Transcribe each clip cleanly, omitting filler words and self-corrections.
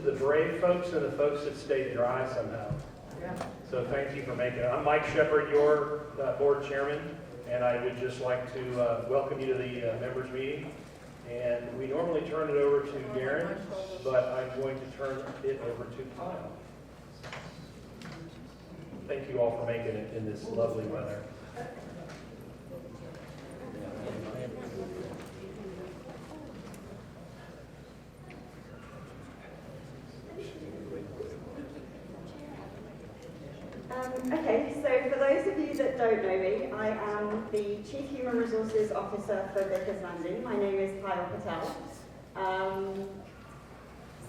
the brave folks and the folks that stayed dry somehow. Yeah. So thank you for making it. I'm Mike Shepard, your board chairman, and I would just like to welcome you to the members meeting. And we normally turn it over to Darren, but I'm going to turn it over to Kyle. Thank you all for making it in this lovely weather. Okay, so for those of you that don't know me, I am the Chief Human Resources Officer for Vickers Landing. My name is Kyle Patel.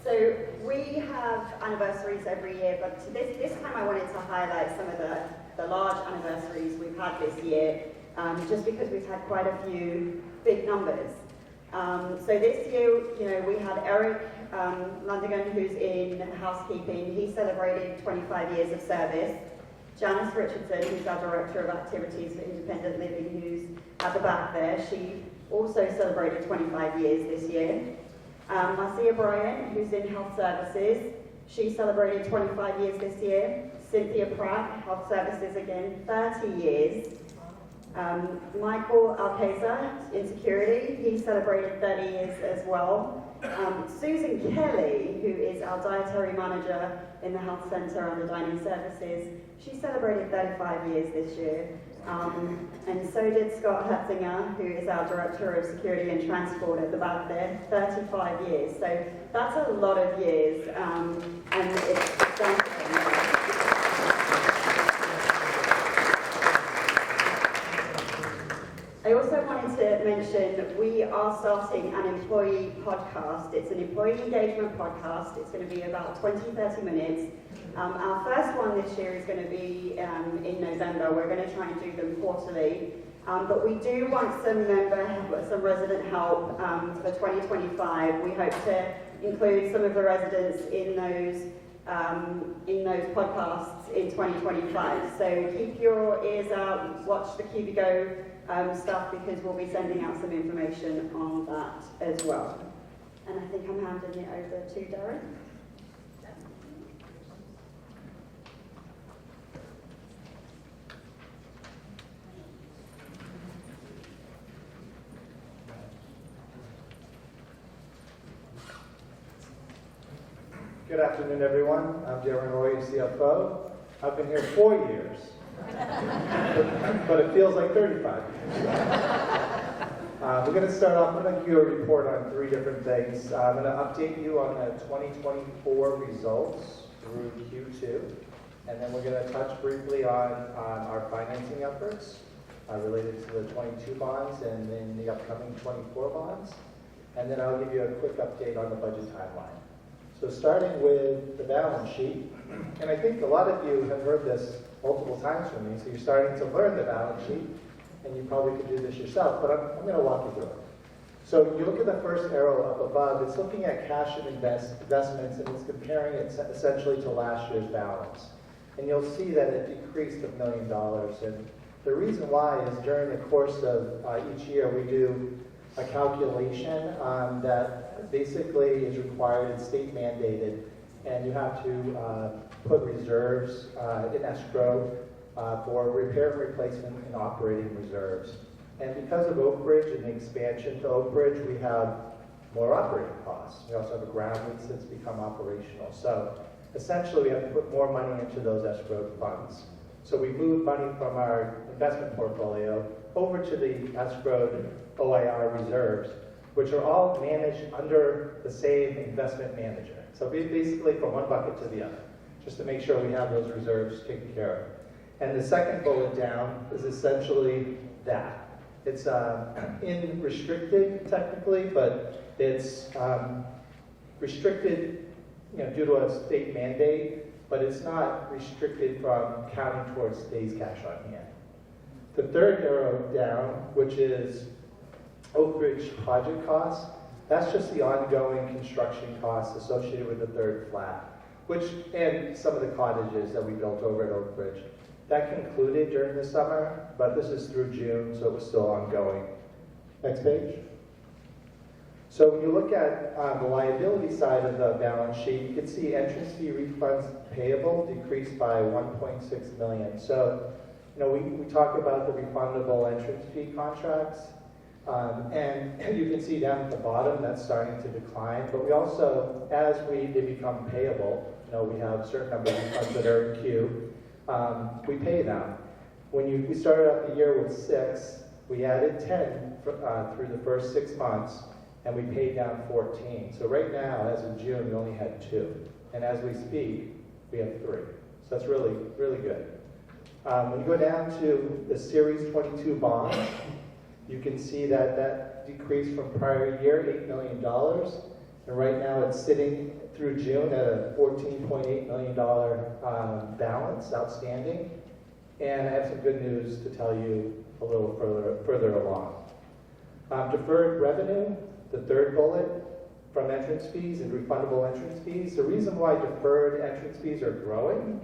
So we have anniversaries every year, but this time I wanted to highlight some of the large anniversaries we've had this year, just because we've had quite a few big numbers. So this year, we had Eric Landigan, who's in housekeeping. He celebrated 25 years of service. Janice Richardson, who's our Director of Activities for Independent Living, who's at the back there, she also celebrated 25 years this year. Marcia Bryant, who's in Health Services, she celebrated 25 years this year. Cynthia Pratt, Health Services again, 30 years. Michael Alcazar, in Security, he celebrated 30 years as well. Susan Kelly, who is our Dietary Manager in the Health Centre under Dining Services, she celebrated 35 years this year. And so did Scott Hetzinger, who is our Director of Security and Transport at the back there, 35 years. So that's a lot of years, and it's down to them. I also wanted to mention we are starting an employee podcast. It's an employee engagement podcast. It's going to be about 20-30 minutes. Our first one this year is going to be in November. We're going to try and do them quarterly. But we do want some resident help for 2025. We hope to include some of the residents in those podcasts in 2025. So keep your ears out, watch the Cubigo stuff, because we'll be sending out some information on that as well. And I think I'm handing it over to Darren. Good afternoon, everyone. I'm Darren Roy, CFO. I've been here 4 years, but it feels like 35 years. We're going to start off, I'm going to give you a report on 3 different things. I'm going to update you on the 2024 results through Q2, and then we're going to touch briefly on our financing efforts related to the 22 bonds and then the upcoming 24 bonds, and then I'll give you a quick update on the budget timeline. So starting with the balance sheet, and I think a lot of you have heard this multiple times from me, so you're starting to learn the balance sheet, and you probably could do this yourself, but I'm going to walk you through it. So when you look at the first arrow up above, it's looking at cash and investments, and it's comparing it essentially to last year's balance. And you'll see that it decreased $1 million, and the reason why is during the course of each year we do a calculation that basically is required and state mandated, and you have to put reserves in escrow for repair and replacement and operating reserves. And because of Oak Ridge and the expansion to Oak Ridge, we have more operating costs. We also have a ground lease that's become operational. So essentially we have to put more money into those escrow funds. So we move money from our investment portfolio over to the escrowed OIR reserves, which are all managed under the same investment manager. So basically from one bucket to the other, just to make sure we have those reserves taken care of. And the second bullet down is essentially that. It's in restricted technically, but it's restricted due to a state mandate, but it's not restricted from counting towards today's cash on hand. The third arrow down, which is Oak Ridge project costs, that's just the ongoing construction costs associated with the third flat, and some of the cottages that we built over at Oak Ridge. That concluded during the summer, but this is through June, so it was still ongoing. Next page. So when you look at the liability side of the balance sheet, you can see entrance fee refunds payable decreased by 1.6 million. So, we talk about the refundable entrance fee contracts, and you can see down at the bottom that's starting to decline. But we also, as they become payable, we have a certain number of refunds that are in queue, we pay them. When we started out the year with 6, we added 10 through the first 6 months, and we paid down 14. So right now, as of June, we only had 2. And as we speak, we have 3. So that's really, really good. When you go down to the Series 22 bonds, you can see that decreased from prior year, $8 million. And right now it's sitting through June at a $14.8 million balance outstanding. And I have some good news to tell you a little further along. Deferred revenue, the third bullet, from entrance fees and refundable entrance fees. The reason why deferred entrance fees are growing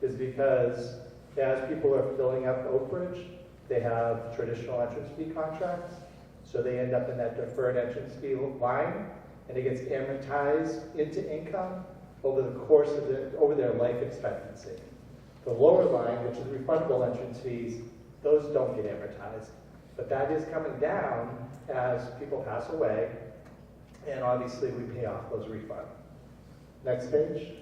is because as people are filling up Oak Ridge, they have traditional entrance fee contracts. So they end up in that deferred entrance fee line, and it gets amortized into income over the course of over their life expectancy. The lower line, which is refundable entrance fees, those don't get amortized. But that is coming down as people pass away, and obviously we pay off those refunds. Next page.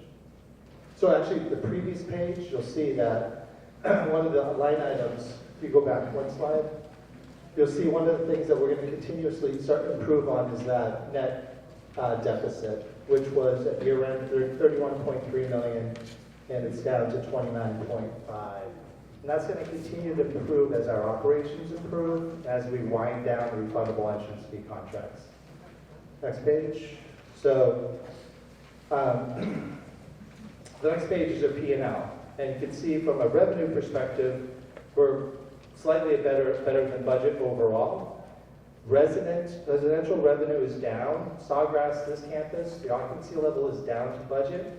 So actually, the previous page, you'll see that one of the line items, if you go back one slide, you'll see one of the things that we're going to continuously start to improve on is that net deficit, which was at year end 31.3 million, and it's down to 29.5. And that's going to continue to improve as our operations improve, as we wind down the refundable entrance fee contracts. Next page. So the next page is a P&L. And you can see from a revenue perspective, we're slightly better than budget overall. Residential revenue is down. Sawgrass, this campus, the occupancy level is down to budget.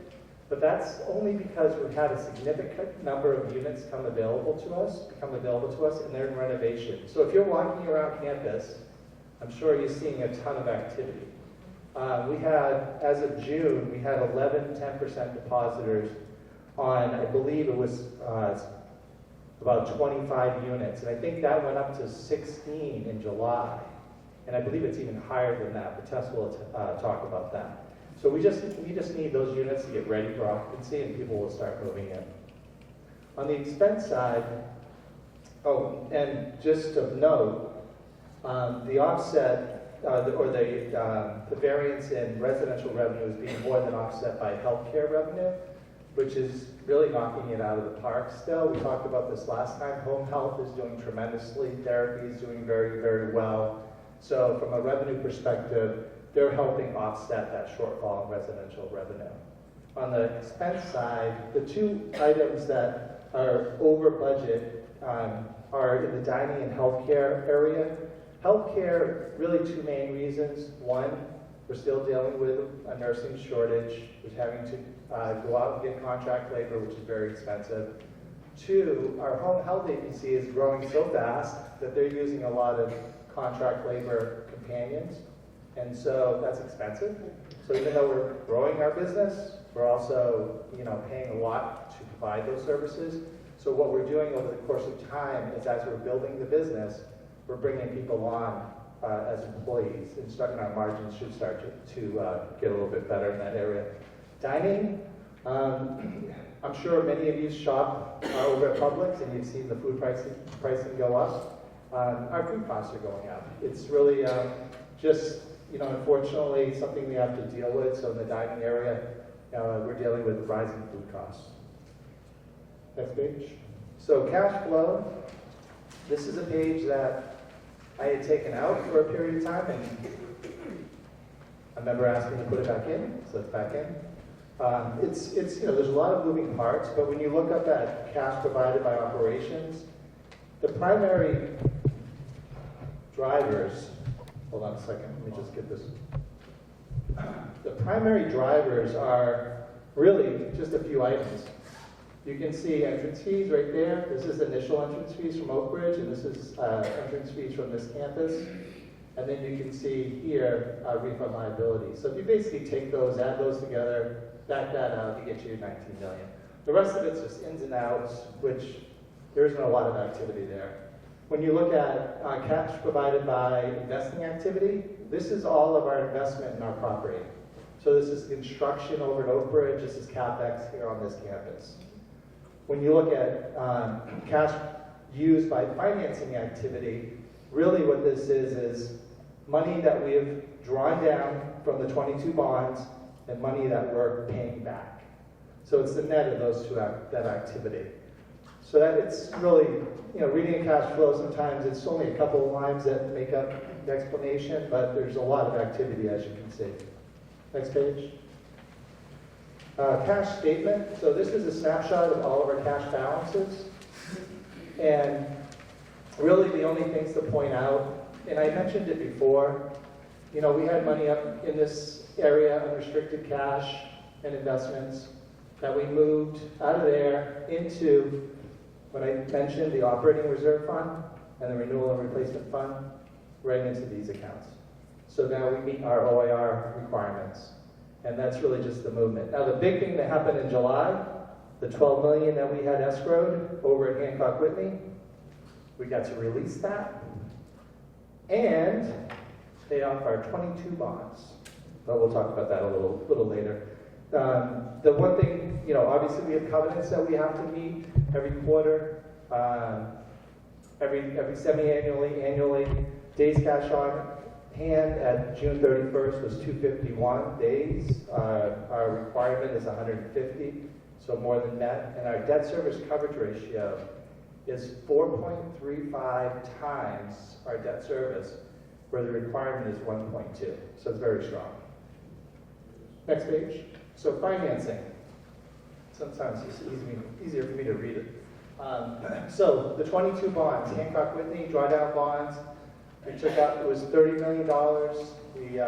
But that's only because we've had a significant number of units become available to us, and they're in renovation. So if you're walking around campus, I'm sure you're seeing a ton of activity. We had, as of June, we had 11 10% depositors on, I believe it was about 25 units. And I think that went up to 16 in July. And I believe it's even higher than that, but Tess will talk about that. So we just need those units to get ready for occupancy, and people will start moving in. On the expense side, and just of note, the offset the variance in residential revenue is being more than offset by healthcare revenue, which is really knocking it out of the park still. We talked about this last time. Home health is doing tremendously. Therapy is doing very, very well. So from a revenue perspective, they're helping offset that shortfall in residential revenue. On the expense side, the two items that are over budget are in the dining and healthcare area. Healthcare, really two main reasons. One, we're still dealing with a nursing shortage. We're having to go out and get contract labor, which is very expensive. Two, our home health agency is growing so fast that they're using a lot of contract labor companions. And so that's expensive. So even though we're growing our business, we're also, paying a lot to provide those services. So what we're doing over the course of time is, as we're building the business, we're bringing people on as employees, and our margins should start to get a little bit better in that area. Dining, I'm sure many of you shop over at Publix, and you've seen the food pricing go up. Our food costs are going up. It's really just, unfortunately, something we have to deal with. So in the dining area, we're dealing with rising food costs. Next page. So cash flow. This is a page that I had taken out for a period of time, and I remember asking to put it back in, so it's back in. It's there's a lot of moving parts, but when you look up at cash provided by operations, the primary drivers, hold on a second, let me just get this. The primary drivers are really just a few items. You can see entrance fees right there. This is initial entrance fees from Oak Ridge, and this is entrance fees from this campus. And then you can see here refund liability. So if you basically take those, add those together, back that out, you get you 19 million. The rest of it's just ins and outs, which there isn't a lot of activity there. When you look at cash provided by investing activity, this is all of our investment in our property. So this is construction over at Oak Ridge, this is CapEx here on this campus. When you look at cash used by financing activity, really what this is money that we have drawn down from the 22 bonds and money that we're paying back. So it's the net of those two, that activity. So that it's really, reading a cash flow sometimes it's only a couple of lines that make up the explanation, but there's a lot of activity as you can see. Next page. Cash statement. So this is a snapshot of all of our cash balances. And really the only things to point out, and I mentioned it before, we had money up in this area, unrestricted cash and investments, that we moved out of there into what I mentioned, the operating reserve fund and the renewal and replacement fund, right into these accounts. So now we meet our OIR requirements. And that's really just the movement. Now the big thing that happened in July, the 12 million that we had escrowed over at Hancock Whitney, we got to release that and pay off our 22 bonds. But we'll talk about that a little later. The one thing, obviously we have covenants that we have to meet every quarter, every semi-annually, annually. Days cash on hand at June 31st was 251 days. Our requirement is 150, so more than that. And our debt service coverage ratio is 4.35 times our debt service, where the requirement is 1.2. So it's very strong. Next page. So financing. Sometimes it's easier for me to read it. So the 22 bonds, Hancock Whitney drawdown bonds, we took out, it was $30 million. We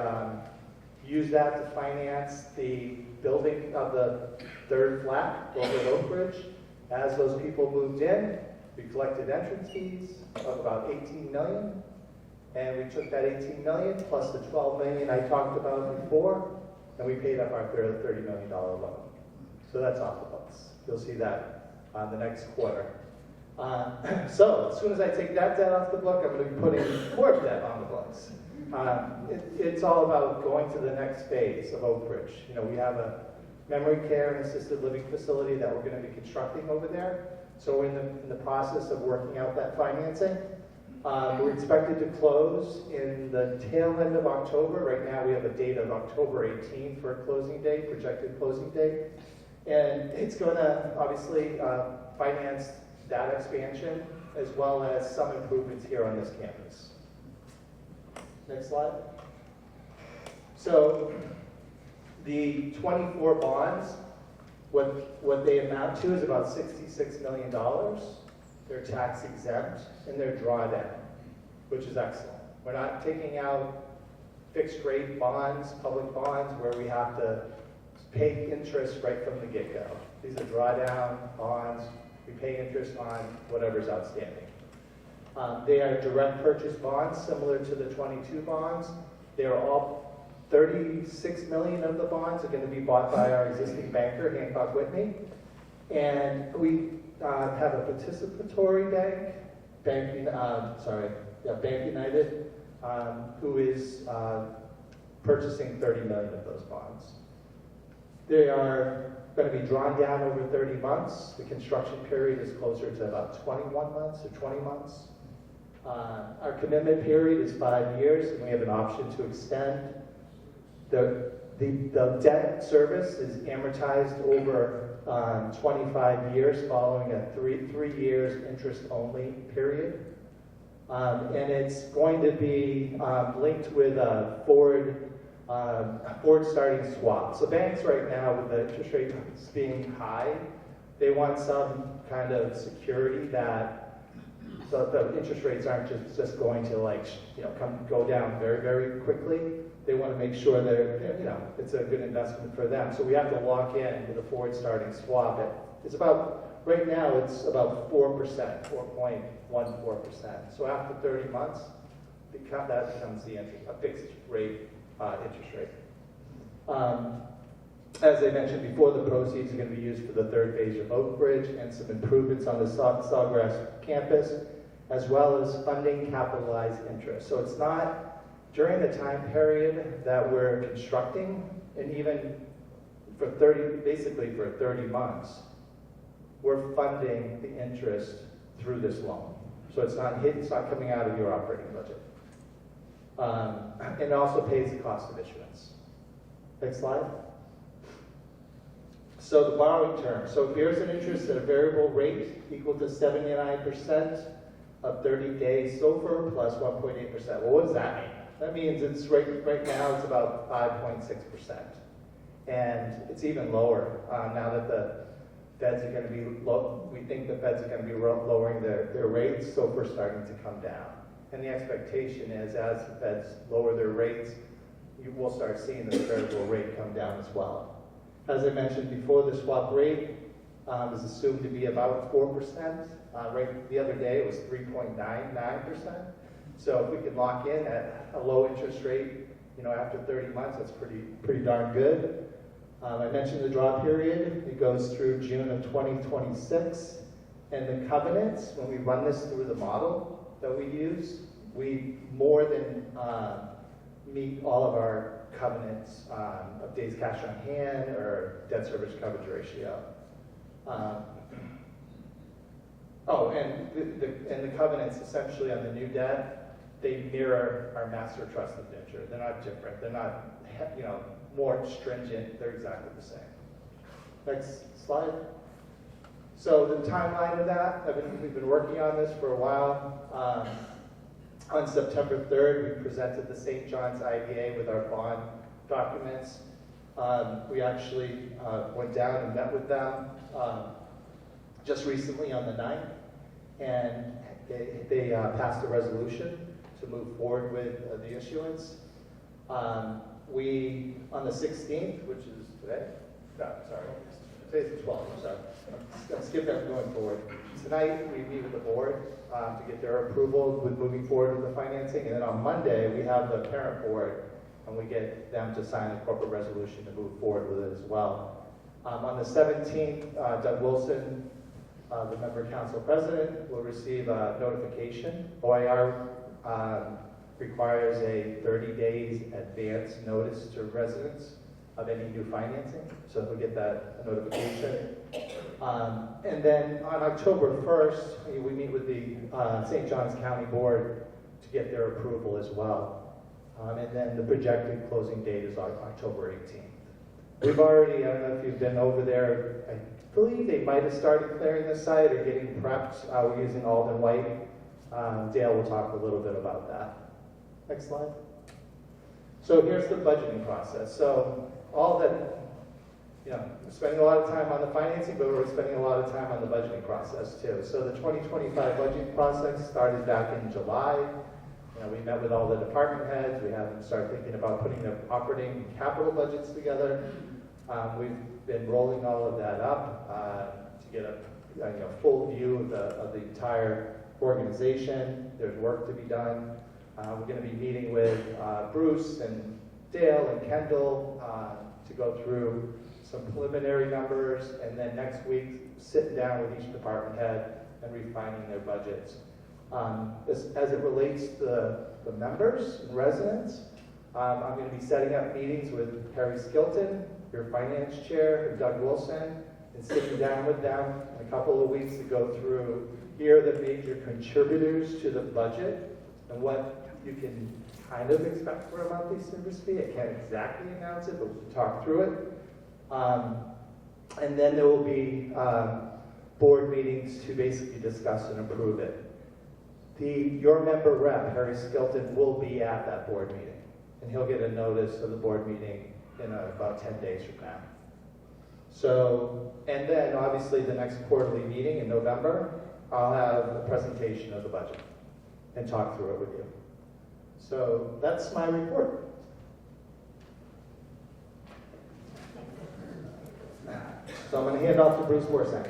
used that to finance the building of the third flat over at Oak Ridge. As those people moved in, we collected entrance fees of about $18 million. And we took that $18 million plus the $12 million I talked about before, and we paid up our $30 million loan. So that's off the books. You'll see that on the next quarter. So as soon as I take that debt off the book, I'm going to be putting more debt on the books. It's all about going to the next phase of Oak Ridge. We have a memory care and assisted living facility that we're going to be constructing over there. So we're in the process of working out that financing. We're expected to close in the tail end of October. Right now we have a date of October 18th for a closing date, projected closing date. And it's going to obviously finance that expansion as well as some improvements here on this campus. Next slide. So the 24 bonds, what they amount to is about $66 million. They're tax exempt and they're drawdown, which is excellent. We're not taking out fixed rate bonds, public bonds, where we have to pay interest right from the get-go. These are drawdown bonds. We pay interest on whatever's outstanding. They are direct purchase bonds similar to the 22 bonds. They are all 36 million of the bonds are going to be bought by our existing banker, Hancock Whitney. And we have a participatory Bank United, who is purchasing 30 million of those bonds. They are going to be drawn down over 30 months. The construction period is closer to about 21 months or 20 months. Our commitment period is 5 years, and we have an option to extend. The debt service is amortized over 25 years following a three years interest-only period. And it's going to be linked with a forward starting swap. So banks right now, with the interest rates being high, they want some kind of security that so the interest rates aren't just going to go down very, very quickly. They want to make sure that it's a good investment for them. So we have to lock in with a forward starting swap. Right now it's about 4%, 4.14%. So after 30 months, that becomes a fixed rate interest rate. As I mentioned before, the proceeds are going to be used for the third phase of Oak Bridge and some improvements on the Sawgrass campus, as well as funding capitalized interest. So it's not during the time period that we're constructing, and even for 30 months, we're funding the interest through this loan. So it's not coming out of your operating budget. And it also pays the cost of issuance. Next slide. So the borrowing term. So here's an interest at a variable rate equal to 79% of 30 days SOFR plus 1.8%. Well, what does that mean? That means it's right now it's about 5.6%. And it's even lower now that the Feds are going to be we think the Feds are going to be lowering their rates, SOFR starting to come down. And the expectation is as the Feds lower their rates, you will start seeing the variable rate come down as well. As I mentioned before, the swap rate is assumed to be about 4%. Right the other day it was 3.99%. So if we can lock in at a low interest rate, after 30 months, that's pretty darn good. I mentioned the draw period. It goes through June of 2026. And the covenants, when we run this through the model that we use, we more than meet all of our covenants of days cash on hand or debt service coverage ratio. And the covenants essentially on the new debt, they mirror our master trust indenture. They're not different. They're not, more stringent. They're exactly the same. Next slide. So the timeline of that, we've been working on this for a while. On September 3rd, we presented the St. John's IBA with our bond documents. We actually went down and met with them just recently on the 9th, and they passed a resolution to move forward with the issuance. On the 16th, which is today, today's the 12th, I'm sorry. I'll skip that going forward. Tonight, we meet with the board to get their approval with moving forward with the financing, and then on Monday, we have the parent board, and we get them to sign a corporate resolution to move forward with it as well. On the 17th, Doug Wilson, the member council president, will receive a notification. OIR requires a 30 days advance notice to residents of any new financing, so he'll get that notification. And then on October 1st, we meet with the St. John's County Board to get their approval as well. And then the projected closing date is October 18th. We've already, I don't know if you've been over there, I believe they might have started clearing the site or getting prepped. We're using Alden White. Dale will talk a little bit about that. Next slide. So here's the budgeting process. So all that, we're spending a lot of time on the financing, but we're spending a lot of time on the budgeting process too. So the 2025 budgeting process started back in July. We met with all the department heads. We had them start thinking about putting their operating and capital budgets together. We've been rolling all of that up to get a full view of the entire organization. There's work to be done. We're going to be meeting with Bruce and Dale and Kendall to go through some preliminary numbers, and then next week sitting down with each department head and refining their budgets. As it relates to the members and residents, I'm going to be setting up meetings with Harry Skilton, your finance chair, and Doug Wilson, and sitting down with them in a couple of weeks to go through here are the major contributors to the budget and what you can kind of expect for a monthly service fee. I can't exactly announce it, but we'll talk through it. And then there will be board meetings to basically discuss and approve it. Your member rep, Harry Skilton, will be at that board meeting, and he'll get a notice of the board meeting in about 10 days from now. So, and then obviously the next quarterly meeting in November, I'll have a presentation of the budget and talk through it with you. So that's my report. So I'm going to hand off to Bruce Borsak.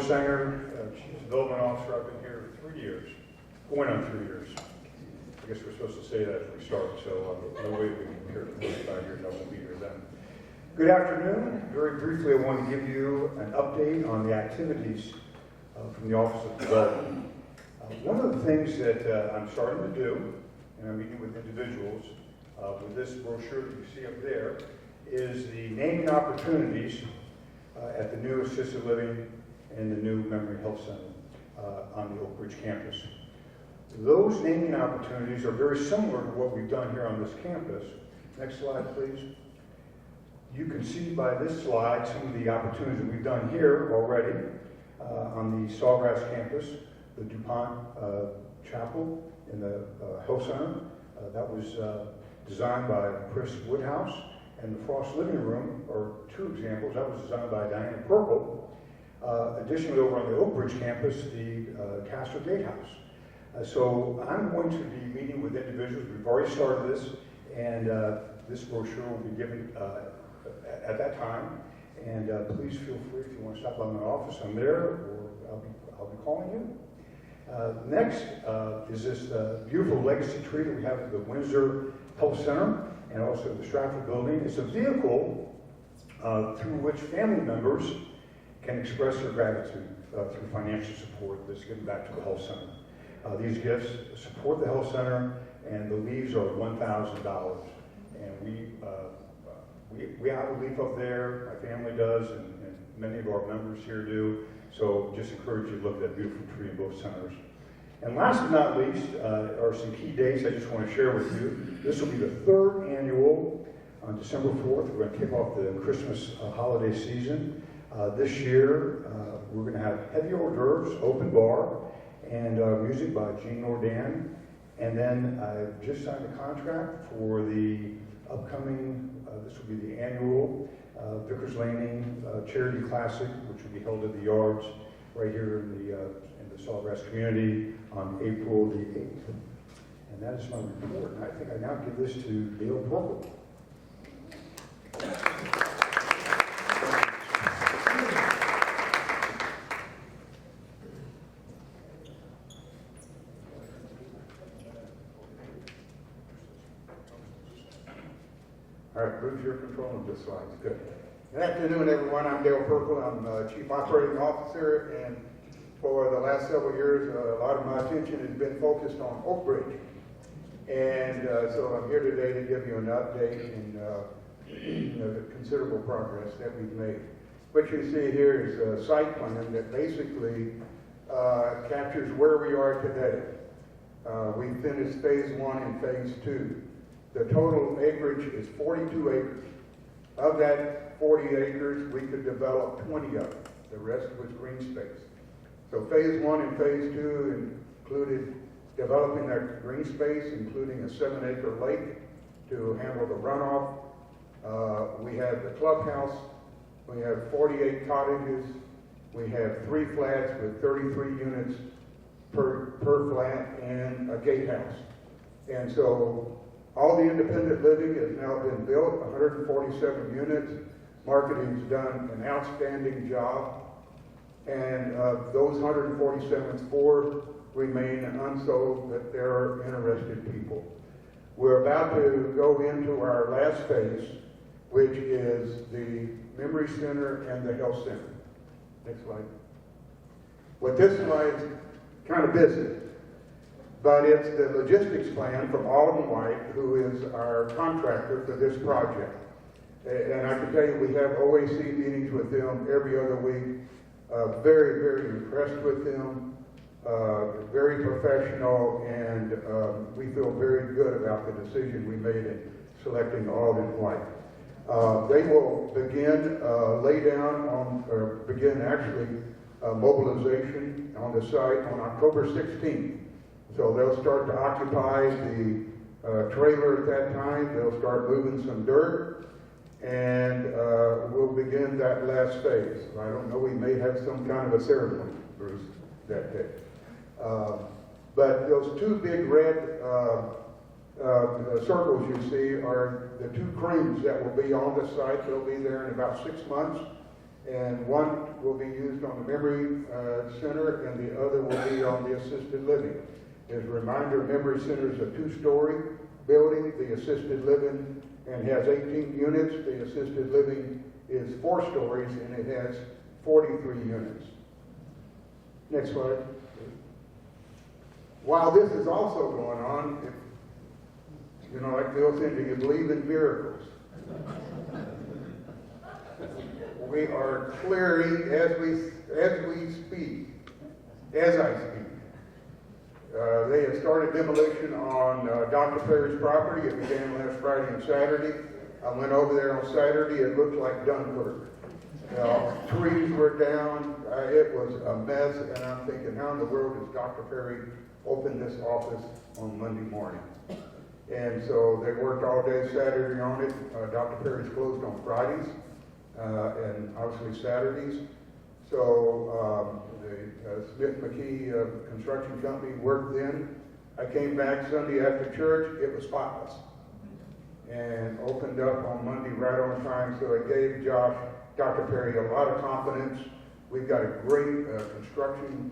Sanger, Chief Development Officer. I've been here 3 years, going on 3 years. I guess we're supposed to say that if we start, so no way we can be here for 45 years. I won't be here then. Good afternoon. Very briefly, I want to give you an update on the activities from the Office of Development. One of the things that I'm starting to do, and I'm meeting with individuals with this brochure that you see up there, is the naming opportunities at the new assisted living and the new memory health center on the Oak Ridge campus. Those naming opportunities are very similar to what we've done here on this campus. Next slide, please. You can see by this slide some of the opportunities that we've done here already on the Sawgrass campus, the DuPont Chapel in the Health Center. That was designed by Chris Woodhouse. And the Frost Living Room are two examples. That was designed by Diana Purple. Additionally, over on the Oak Ridge campus, the Castro Gatehouse. So I'm going to be meeting with individuals. We've already started this, and this brochure will be given at that time. And please feel free if you want to stop by my office. I'm there, or I'll be calling you. Next is this beautiful legacy tree that we have at the Windsor Health Center and also the Stratford Building. It's a vehicle through which family members can express their gratitude through financial support that's given back to the health center. These gifts support the health center, and the leaves are $1,000. And we have a leaf up there, my family does, and many of our members here do. So just encourage you to look at that beautiful tree in both centers. And last but not least are some key dates I just want to share with you. This will be the third annual on December 4th. We're going to kick off the Christmas holiday season. This year, we're going to have heavy hors d'oeuvres, open bar, and music by Gene Nordan. And then I've just signed a contract for the upcoming, this will be the annual Vickers Laning Charity Classic, which will be held at the Yards right here in the Sawgrass community on April the 8th. And that is my report. And I think I now give this to Dale Purple. All right, Bruce, you're controlling this slide. Good. Good afternoon, everyone. I'm Dale Purple. I'm Chief Operating Officer, and for the last several years, a lot of my attention has been focused on Oak Ridge. And so I'm here today to give you an update and the considerable progress that we've made. What you see here is a site plan that basically captures where we are today. We finished phase 1 and phase 2. The total acreage is 42 acres. Of that 40 acres, we could develop 20 of it. The rest was green space. So phase 1 and phase 2 included developing that green space, including a 7-acre lake to handle the runoff. We have the clubhouse. We have 48 cottages. We have 3 flats with 33 units per flat and a gatehouse. And so all the independent living has now been built, 147 units. Marketing's done an outstanding job. And those 147, 4 remain unsold, but there are interested people. We're about to go into our last phase, which is the Memory Center and the Health Center. Next slide. What this slide is kind of busy, but it's the logistics plan from Alden White, who is our contractor for this project. And I can tell you, we have OAC meetings with them every other week. Very, very impressed with them. Very professional, and we feel very good about the decision we made in selecting Alden White. They will begin mobilization on the site on October 16th. So they'll start to occupy the trailer at that time. They'll start moving some dirt, and we'll begin that last phase. I don't know, we may have some kind of a ceremony, Bruce, that day. But those 2 big red circles you see are the 2 cranes that will be on the site. They'll be there in about 6 months. And one will be used on the Memory Center, and the other will be on the assisted living. As a reminder, Memory Center is a 2-story building. The assisted living and has 18 units. The assisted living is 4 stories, and it has 43 units. Next slide. While this is also going on, like Bill said, do you believe in miracles? We are clearing as I speak. They have started demolition on Dr. Perry's property. It began last Friday and Saturday. I went over there on Saturday. It looked like Dunkirk. Trees were down. It was a mess, and I'm thinking, how in the world does Dr. Perry open this office on Monday morning? And so they worked all day Saturday on it. Dr. Perry's closed on Fridays and obviously Saturdays. So the Smith McKee construction company worked then. I came back Sunday after church. It was spotless. And opened up on Monday right on time. So it gave Dr. Perry a lot of confidence. We've got a great construction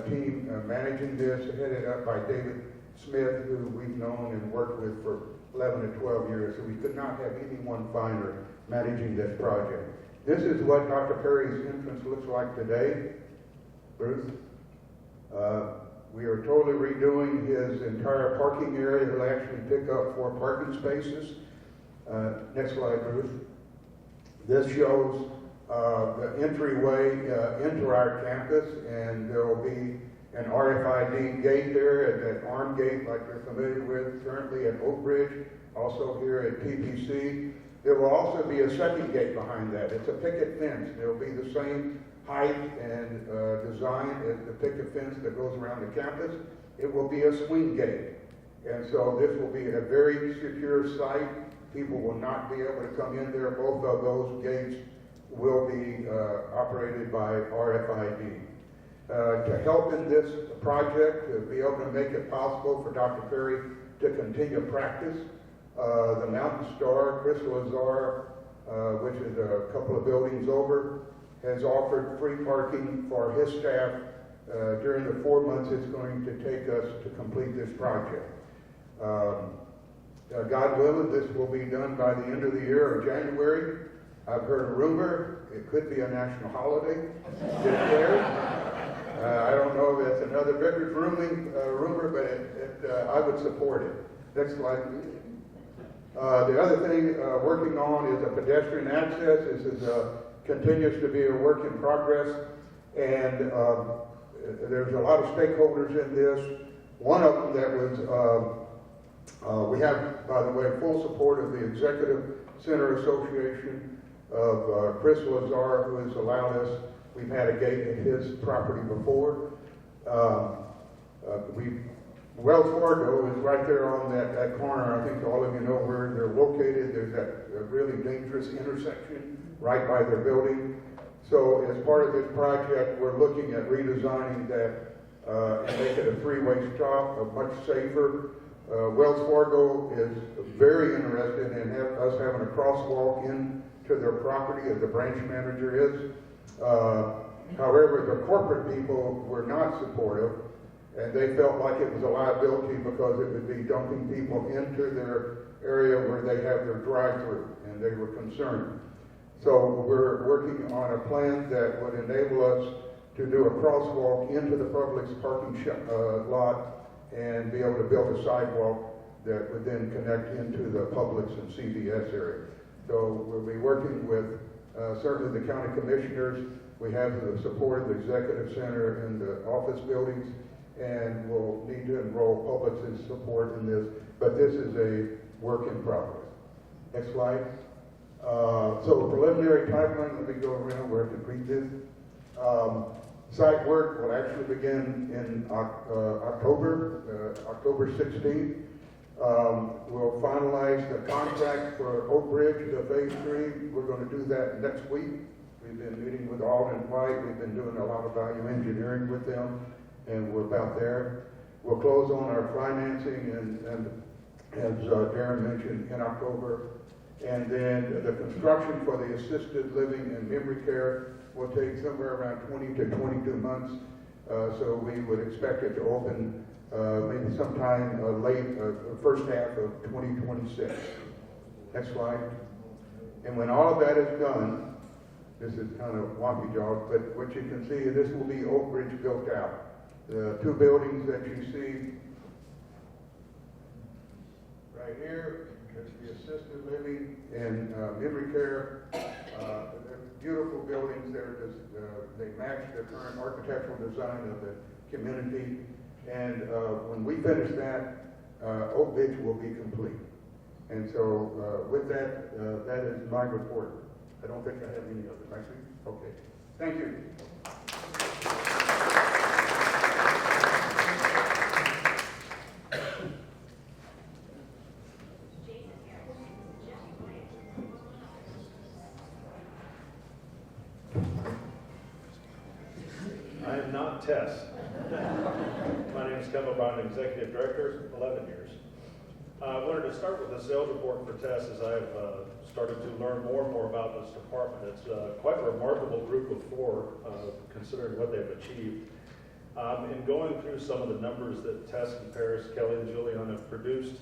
team managing this, headed up by David Smith, who we've known and worked with for 11 to 12 years. So we could not have anyone finer managing this project. This is what Dr. Perry's entrance looks like today. Bruce? We are totally redoing his entire parking area. He'll actually pick up 4 parking spaces. Next slide, Bruce. This shows the entryway into our campus, and there will be an RFID gate there, an arm gate like you're familiar with currently at Oak Ridge, also here at PPC. There will also be a second gate behind that. It's a picket fence. It will be the same height and design as the picket fence that goes around the campus. It will be a swing gate. And so this will be a very secure site. People will not be able to come in there. Both of those gates will be operated by RFID. To help in this project, to be able to make it possible for Dr. Perry to continue practice, the Mountain Star, Chris Lazar, which is a couple of buildings over, has offered free parking for his staff during the 4 months it's going to take us to complete this project. God willing, this will be done by the end of the year or January. I've heard a rumor, it could be a national holiday declared. I don't know if it's another Vickers rumor, but I would support it. Next slide, please. The other thing working on is a pedestrian access. This is continues to be a work in progress, and there's a lot of stakeholders in this. One of them that was, we have, by the way, full support of the Executive Center Association of Chris Lazar, who has allowed us. We've had a gate at his property before. Wells Fargo is right there on that corner. I think all of you know where they're located. There's that really dangerous intersection right by their building. So as part of this project, we're looking at redesigning that and make it a three-way stop, much safer. Wells Fargo is very interested in us having a crosswalk into their property, as the branch manager is. However, the corporate people were not supportive, and they felt like it was a liability because it would be dumping people into their area where they have their drive-through, and they were concerned. So we're working on a plan that would enable us to do a crosswalk into the public's parking lot and be able to build a sidewalk that would then connect into the Publix and CVS area. So we'll be working with certainly the county commissioners. We have the support of the Executive Center and the office buildings, and we'll need to enroll Publix's support in this, but this is a work in progress. Next slide. So preliminary timeline, let me go around where I can read this. Site work will actually begin in October 16th. We'll finalize the contract for Oak Ridge, the phase 3. We're going to do that next week. We've been meeting with Alden White. We've been doing a lot of value engineering with them, and we're about there. We'll close on our financing, and as Darren mentioned, in October. And then the construction for the assisted living and memory care will take somewhere around 20 to 22 months. So we would expect it to open maybe sometime late, first half of 2026. Next slide. And when all of that is done, this is kind of wonky job, but what you can see, this will be Oak Ridge built out. The two buildings that you see right here, that's the assisted living and memory care. They're beautiful buildings. They match the current architectural design of the community. And when we finish that, Oak Ridge will be complete. And so with that, that is my report. I don't think I have any other. Thank you. Okay. Thank you. I am not Tess. My name is Kevin O'Brien, Executive Director, 11 years. I wanted to start with the sales report for Tess as I've started to learn more and more about this department. It's quite a remarkable group of four, considering what they've achieved. In going through some of the numbers that Tess and Paris, Kelly, and Julian have produced,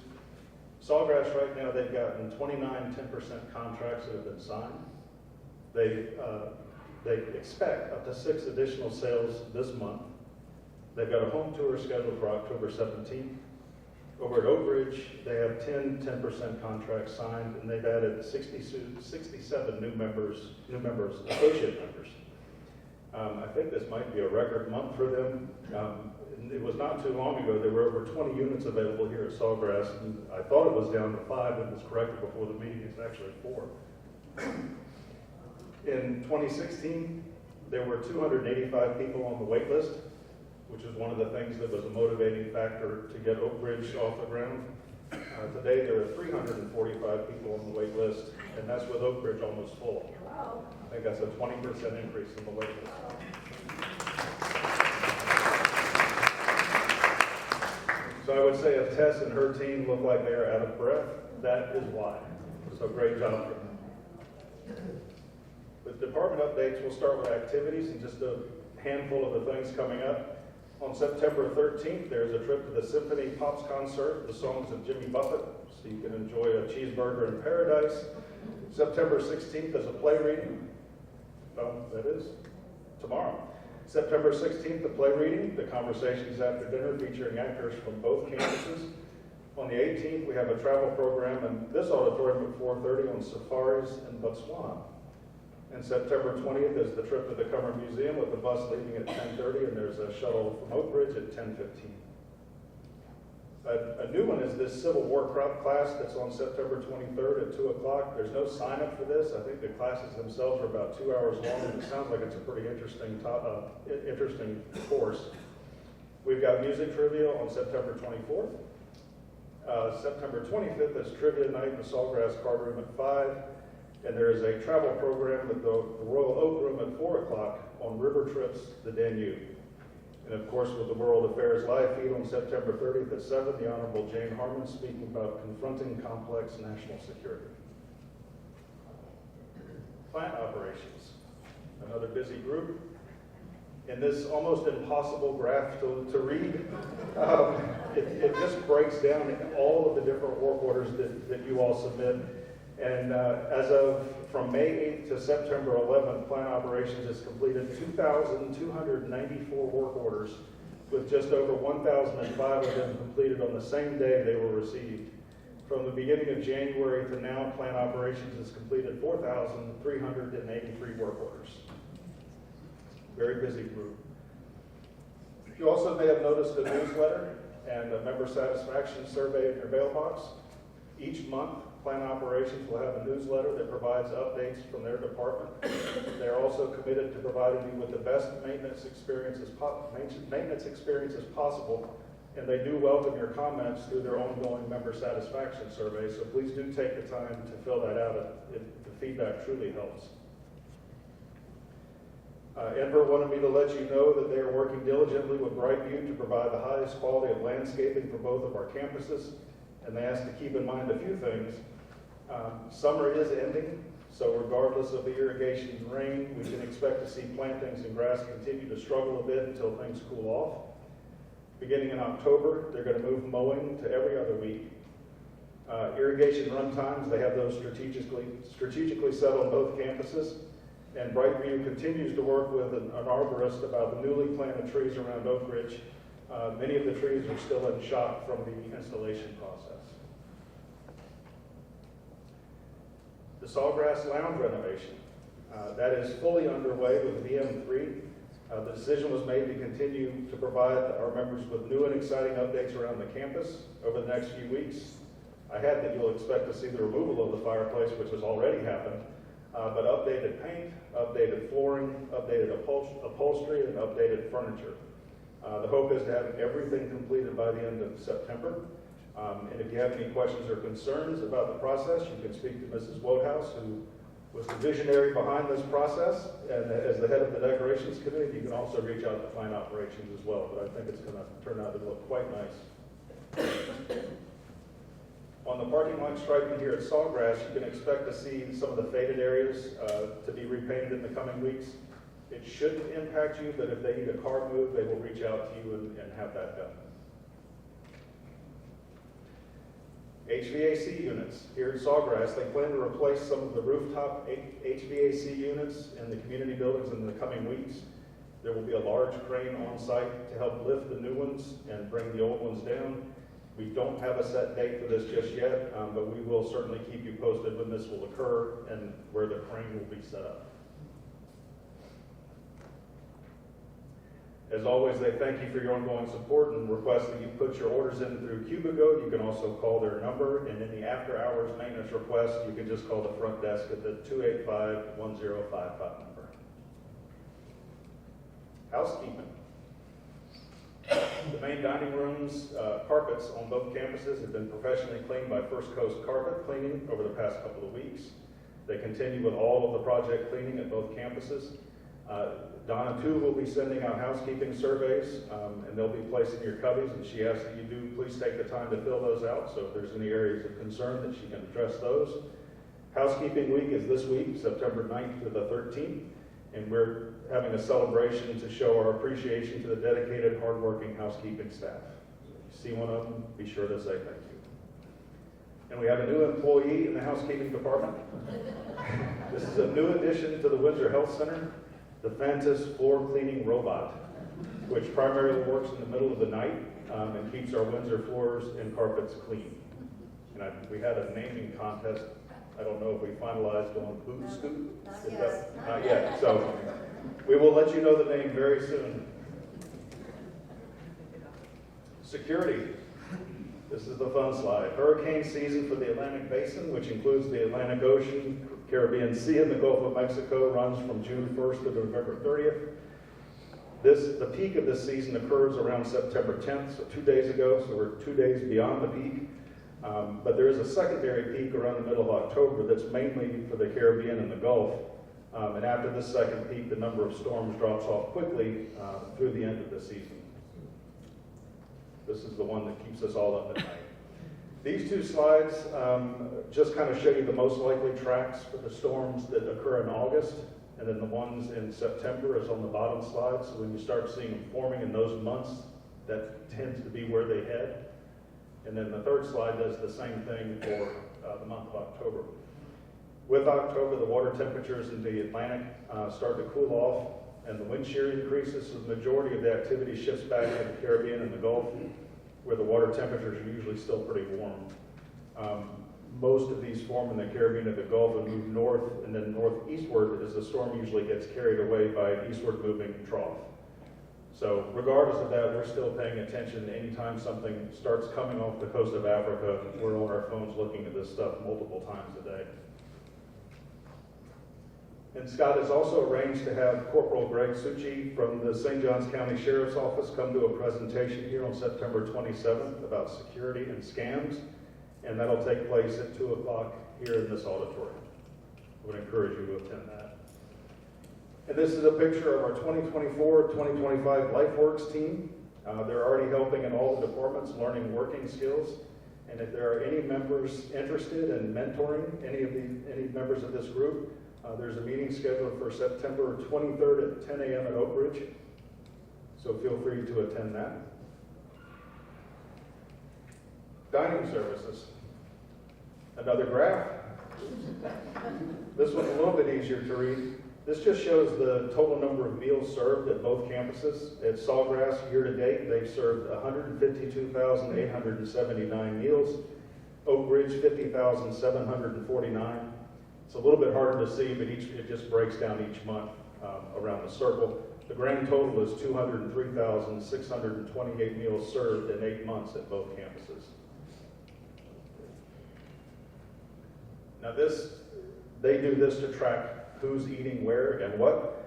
Sawgrass right now, they've gotten 29 10% contracts that have been signed. They expect up to 6 additional sales this month. They've got a home tour scheduled for October 17th. Over at Oak Ridge, they have 10% contracts signed, and they've added 67 new members, associate members. I think this might be a record month for them. It was not too long ago, there were over 20 units available here at Sawgrass, and I thought it was down to 5, and it was corrected before the meeting. It's actually 4. In 2016, there were 285 people on the wait list, which is one of the things that was a motivating factor to get Oak Ridge off the ground. Today, there are 345 people on the wait list, and that's with Oak Ridge almost full. I think that's a 20% increase in the wait list. So I would say if Tess and her team look like they are out of breath, that is why. So great job for them. With department updates, we'll start with activities and just a handful of the things coming up. On September 13th, there's a trip to the Symphony Pops concert, the songs of Jimmy Buffett, so you can enjoy a cheeseburger in paradise. September 16th is a play reading. Well, that is tomorrow. September 16th, the play reading, the Conversations After Dinner, featuring actors from both campuses. On the 18th, we have a travel program in this auditorium at 4:30 on safaris in Botswana. And September 20th is the trip to the Cummer Museum with the bus leaving at 10:30, and there's a shuttle from Oak Ridge at 10:15. A new one is this Civil War class that's on September 23rd at 2 o'clock. There's no sign up for this. I think the classes themselves are about 2 hours long, and it sounds like it's a pretty interesting course. We've got music trivia on September 24th. September 25th is trivia night in the Sawgrass Card Room at 5. And there is a travel program at the Royal Oak Room at 4 o'clock on river trips to the Danube. And of course, with the World Affairs live feed on September 30th at 7, the Honorable Jane Harmon speaking about confronting complex national security. Plant operations, another busy group. In this almost impossible graph to read, it just breaks down all of the different work orders that you all submit. And as of from May 8th to September 11th, plant operations has completed 2,294 work orders, with just over 1,005 of them completed on the same day they were received. From the beginning of January to now, plant operations has completed 4,383 work orders. Very busy group. You also may have noticed a newsletter and a member satisfaction survey in your mailbox. Each month, plant operations will have a newsletter that provides updates from their department. They're also committed to providing you with the best maintenance experience as possible, and they do welcome your comments through their ongoing member satisfaction survey, so please do take the time to fill that out. The feedback truly helps. Enver wanted me to let you know that they are working diligently with Brightview to provide the highest quality of landscaping for both of our campuses, and they asked to keep in mind a few things. Summer is ending, so regardless of the irrigation and rain, we can expect to see plantings and grass continue to struggle a bit until things cool off. Beginning in October, they're going to move mowing to every other week. Irrigation run times, they have those strategically set on both campuses. And Brightview continues to work with an arborist about the newly planted trees around Oak Ridge. Many of the trees are still in shock from the installation process. The Sawgrass Lounge renovation, that is fully underway with VM3. The decision was made to continue to provide our members with new and exciting updates around the campus over the next few weeks. I had that you'll expect to see the removal of the fireplace, which has already happened, but updated paint, updated flooring, updated upholstery, and updated furniture. The hope is to have everything completed by the end of September. And if you have any questions or concerns about the process, you can speak to Mrs. Wodehouse, who was the visionary behind this process, and as the head of the decorations committee, you can also reach out to Fine Operations as well, but I think it's going to turn out to look quite nice. On the parking lot striping here at Sawgrass, you can expect to see some of the faded areas to be repainted in the coming weeks. It shouldn't impact you, but if they need a car move, they will reach out to you and have that done. HVAC units. Here at Sawgrass, they plan to replace some of the rooftop HVAC units in the community buildings in the coming weeks. There will be a large crane on site to help lift the new ones and bring the old ones down. We don't have a set date for this just yet, but we will certainly keep you posted when this will occur and where the crane will be set up. As always, they thank you for your ongoing support and request that you put your orders in through Cubigo. You can also call their number, and in the after-hours maintenance request, you can just call the front desk at the 285-1055 number. Housekeeping. The main dining rooms carpets on both campuses have been professionally cleaned by First Coast Carpet Cleaning over the past couple of weeks. They continue with all of the project cleaning at both campuses. Donna, too, will be sending out housekeeping surveys, and they'll be placed in your cubbies, and she asks that you do please take the time to fill those out, so if there's any areas of concern that she can address those. Housekeeping Week is this week, September 9th to the 13th, and we're having a celebration to show our appreciation to the dedicated, hardworking housekeeping staff. If you see one of them, be sure to say thank you. And we have a new employee in the housekeeping department. This is a new addition to the Windsor Health Center, the Fantas floor cleaning robot, which primarily works in the middle of the night and keeps our Windsor floors and carpets clean. And we had a naming contest. I don't know if we finalized on Boot Scoop. Not yet. So we will let you know the name very soon. Security. This is the fun slide. Hurricane season for the Atlantic Basin, which includes the Atlantic Ocean, Caribbean Sea, and the Gulf of Mexico, runs from June 1st to November 30th. The peak of this season occurs around September 10th, so 2 days ago, so we're 2 days beyond the peak. But there is a secondary peak around the middle of October that's mainly for the Caribbean and the Gulf. And after this second peak, the number of storms drops off quickly through the end of the season. This is the one that keeps us all up at night. These two slides just kind of show you the most likely tracks for the storms that occur in August, and then the ones in September is on the bottom slide. So when you start seeing them forming in those months, that tends to be where they head. And then the third slide does the same thing for the month of October. With October, the water temperatures in the Atlantic start to cool off, and the wind shear increases, so the majority of the activity shifts back to the Caribbean and the Gulf, where the water temperatures are usually still pretty warm. Most of these form in the Caribbean and the Gulf and move north and then northeastward as the storm usually gets carried away by an eastward moving trough. So regardless of that, we're still paying attention. Anytime something starts coming off the coast of Africa, we're on our phones looking at this stuff multiple times a day. And Scott has also arranged to have Corporal Greg Succi from the St. Johns County Sheriff's Office come do a presentation here on September 27th about security and scams, and that'll take place at 2 o'clock here in this auditorium. I would encourage you to attend that. And this is a picture of our 2024-2025 LifeWorks team. They're already helping in all the departments, learning working skills. And if there are any members interested in mentoring any members of this group, there's a meeting scheduled for September 23rd at 10 a.m. at Oak Ridge. So feel free to attend that. Dining services. Another graph. This one's a little bit easier to read. This just shows the total number of meals served at both campuses. At Sawgrass, year to date, they've served 152,879 meals. Oak Ridge, 50,749. It's a little bit harder to see, but it just breaks down each month around the circle. The grand total is 203,628 meals served in 8 months at both campuses. Now they do this to track who's eating where and what.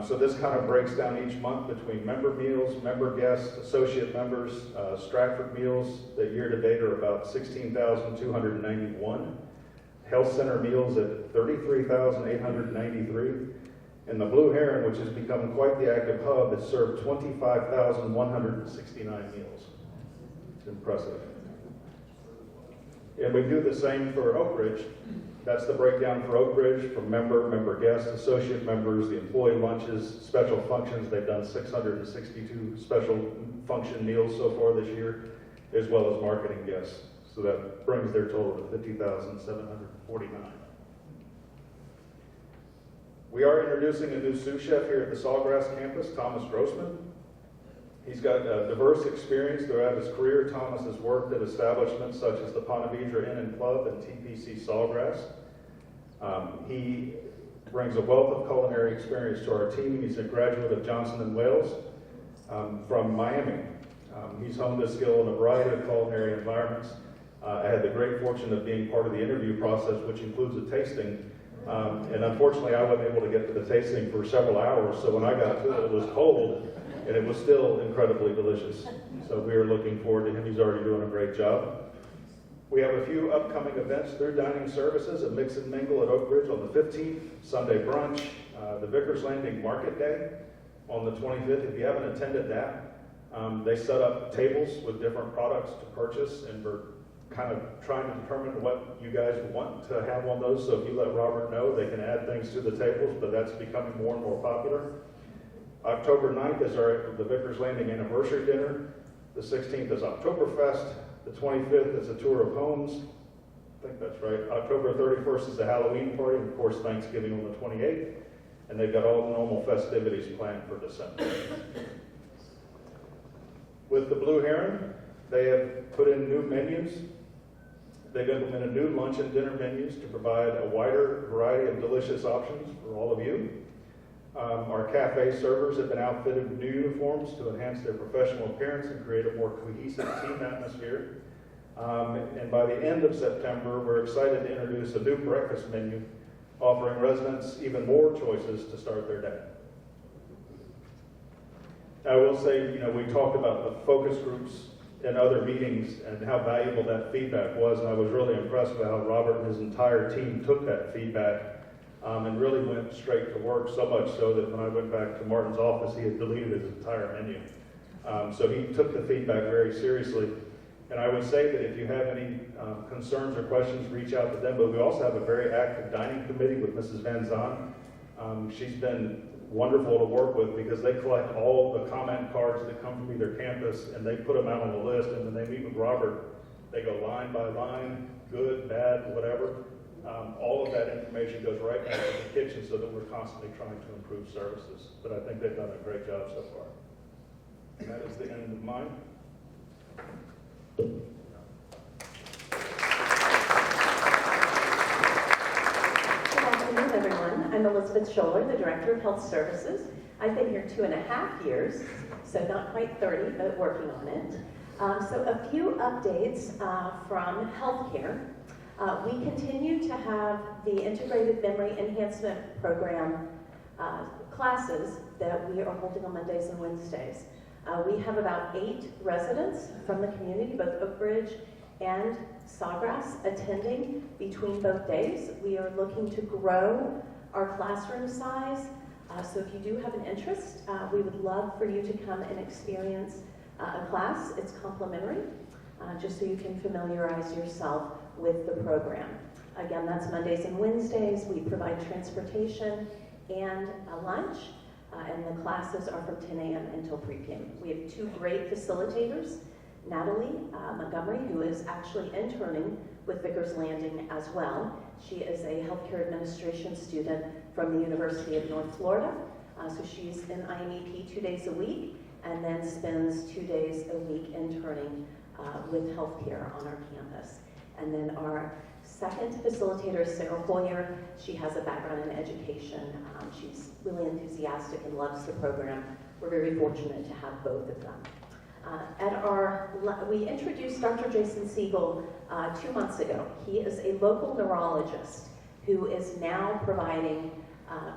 So this kind of breaks down each month between member meals, member guests, associate members, Stratford meals that year to date are about 16,291. Health center meals at 33,893. And the Blue Heron, which has become quite the active hub, has served 25,169 meals. It's impressive. And we do the same for Oak Ridge. That's the breakdown for Oak Ridge from member guests, associate members, the employee lunches, special functions. They've done 662 special function meals so far this year, as well as marketing guests. So that brings their total to 50,749. We are introducing a new sous chef here at the Sawgrass campus, Thomas Grossman. He's got a diverse experience throughout his career. Thomas has worked at establishments such as the Ponte Vedra Inn and Club and TPC Sawgrass. He brings a wealth of culinary experience to our team. He's a graduate of Johnson & Wales from Miami. He's honed this skill in a variety of culinary environments. I had the great fortune of being part of the interview process, which includes a tasting. And unfortunately, I wasn't able to get to the tasting for several hours. So when I got to it, it was cold. And it was still incredibly delicious. So we are looking forward to him. He's already doing a great job. We have a few upcoming events through dining services, a mix and mingle at Oak Ridge on the 15th, Sunday brunch, the Vickers Landing Market Day on the 25th. If you haven't attended that, they set up tables with different products to purchase, and we're kind of trying to determine what you guys want to have on those. So if you let Robert know, they can add things to the tables, but that's becoming more and more popular. October 9th is the Vickers Landing Anniversary Dinner. The 16th is Oktoberfest. The 25th is a tour of homes. I think that's right. October 31st is the Halloween party, and of course Thanksgiving on the 28th. And they've got all the normal festivities planned for December. With the Blue Heron, they have put in new menus. They've implemented new lunch and dinner menus to provide a wider variety of delicious options for all of you. Our cafe servers have been outfitted with new uniforms to enhance their professional appearance and create a more cohesive team atmosphere. And by the end of September, we're excited to introduce a new breakfast menu, offering residents even more choices to start their day. I will say, we talked about the focus groups in other meetings and how valuable that feedback was, and I was really impressed with how Robert and his entire team took that feedback and really went straight to work, so much so that when I went back to Martin's office, he had deleted his entire menu. So he took the feedback very seriously. And I would say that if you have any concerns or questions, reach out to them. But we also have a very active dining committee with Mrs. Van Zaan. She's been wonderful to work with because they collect all the comment cards that come from either campus and they put them out on the list. And when they meet with Robert, they go line by line, good, bad, whatever. All of that information goes right back to the kitchen so that we're constantly trying to improve services. But I think they've done a great job so far. And that is the end of mine. Good afternoon, everyone. I'm Elizabeth Scholler, the Director of Health Services. I've been here 2.5 years, so not quite 30, but working on it. So a few updates from healthcare. We continue to have the Integrated Memory Enhancement Program classes that we are holding on Mondays and Wednesdays. We have about 8 residents from the community, both Oak Ridge and Sawgrass, attending between both days. We are looking to grow our classroom size, so if you do have an interest, we would love for you to come and experience a class. It's complimentary. just so you can familiarize yourself with the program. Again, that's Mondays and Wednesdays. We provide transportation and a lunch, and the classes are from 10 a.m. until 3 p.m. We have two great facilitators, Natalie Montgomery, who is actually interning with Vickers Landing as well. She is a healthcare administration student from the University of North Florida. So she's in IMEP 2 days a week, and then spends 2 days a week interning with healthcare on our campus. And then our second facilitator is Sarah Hoyer. She has a background in education. She's really enthusiastic and loves the program. We're very fortunate to have both of them. We introduced Dr. Jason Siegel 2 months ago. He is a local neurologist who is now providing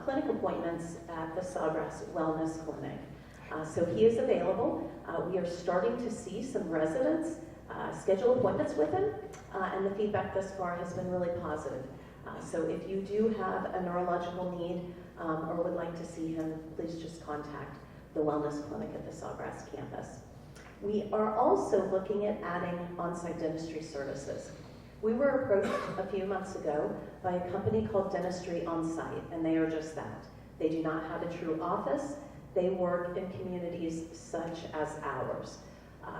clinic appointments at the Sawgrass Wellness Clinic. So he is available. We are starting to see some residents schedule appointments with him, and the feedback thus far has been really positive. So if you do have a neurological need or would like to see him, please just contact the Wellness Clinic at the Sawgrass campus. We are also looking at adding on-site dentistry services. We were approached a few months ago by a company called Dentistry On Site, and they are just that. They do not have a true office. They work in communities such as ours.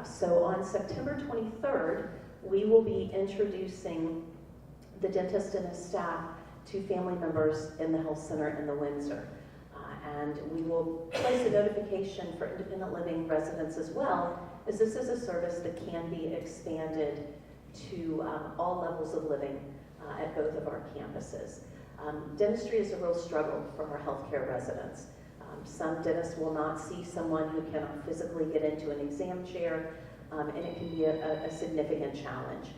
So on September 23rd, we will be introducing the dentist and his staff to family members in the health center in the Windsor. And we will place a notification for independent living residents as well, as this is a service that can be expanded to all levels of living at both of our campuses. Dentistry is a real struggle for our healthcare residents. Some dentists will not see someone who cannot physically get into an exam chair, and it can be a significant challenge.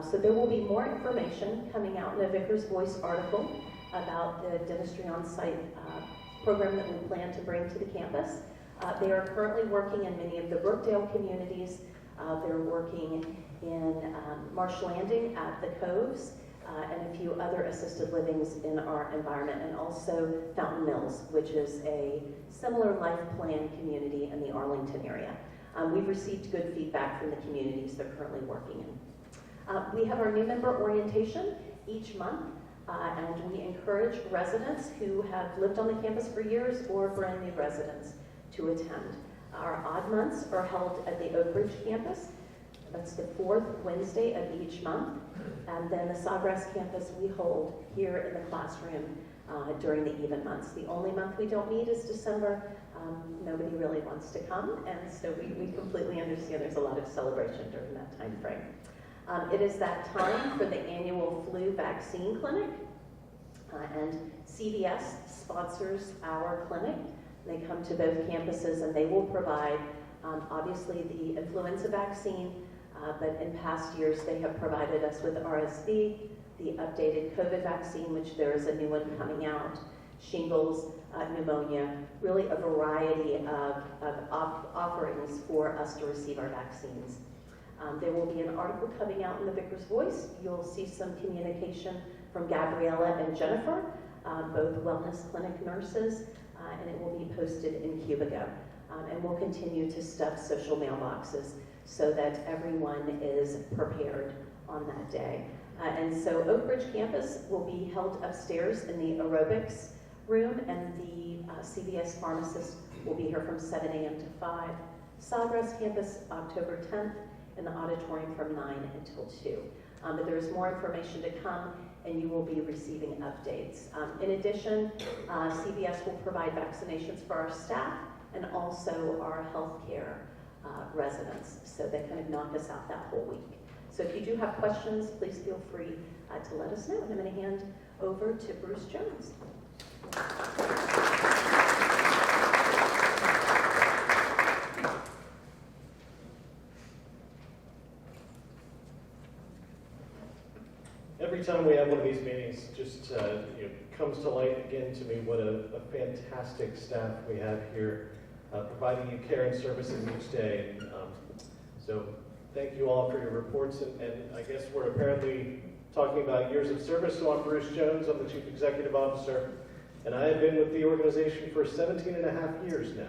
So there will be more information coming out in a Vickers Voice article about the Dentistry On-Site program that we plan to bring to the campus. They are currently working in many of the Brookdale communities. They're working in Marsh Landing at the Coves, and a few other assisted livings in our environment, and also Fountain Mills, which is a similar life plan community in the Arlington area. We've received good feedback from the communities they're currently working in. We have our new member orientation each month, and we encourage residents who have lived on the campus for years or brand new residents to attend. Our odd months are held at the Oak Ridge campus. That's the fourth Wednesday of each month. And then the Sawgrass campus we hold here in the classroom during the even months. The only month we don't meet is December. Nobody really wants to come, and so we completely understand there's a lot of celebration during that time frame. It is that time for the annual flu vaccine clinic, and CVS sponsors our clinic. They come to both campuses and they will provide obviously the influenza vaccine, but in past years they have provided us with RSV, the updated COVID vaccine, which there is a new one coming out, shingles, pneumonia, really a variety of offerings for us to receive our vaccines. There will be an article coming out in the Vickers Voice. You'll see some communication from Gabriella and Jennifer, both wellness clinic nurses, and it will be posted in Cubigo. And we'll continue to stuff social mailboxes so that everyone is prepared on that day. And so Oak Ridge campus will be held upstairs in the aerobics room, and the CVS pharmacist will be here from 7 a.m. to 5. Sawgrass campus, October 10th, in the auditorium from 9 until 2. But there is more information to come, and you will be receiving updates. In addition, CVS will provide vaccinations for our staff and also our healthcare residents, so they kind of knock us out that whole week. So if you do have questions, please feel free to let us know. And I'm going to hand over to Bruce Jones. Every time we have one of these meetings, just comes to light again to me what a fantastic staff we have here, providing you care and services each day. So thank you all for your reports, and I guess we're apparently talking about years of service. So I'm Bruce Jones, I'm the Chief Executive Officer, and I have been with the organization for 17 and a half years now.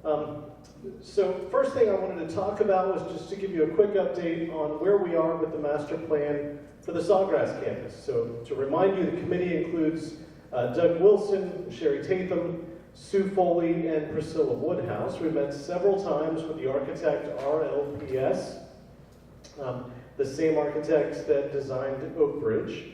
So first thing I wanted to talk about was just to give you a quick update on where we are with the master plan for the Sawgrass campus. So to remind you, the committee includes Doug Wilson, Sherry Tatham, Sue Foley, and Priscilla Woodhouse. We met several times with the architect RLPS, the same architects that designed Oak Bridge.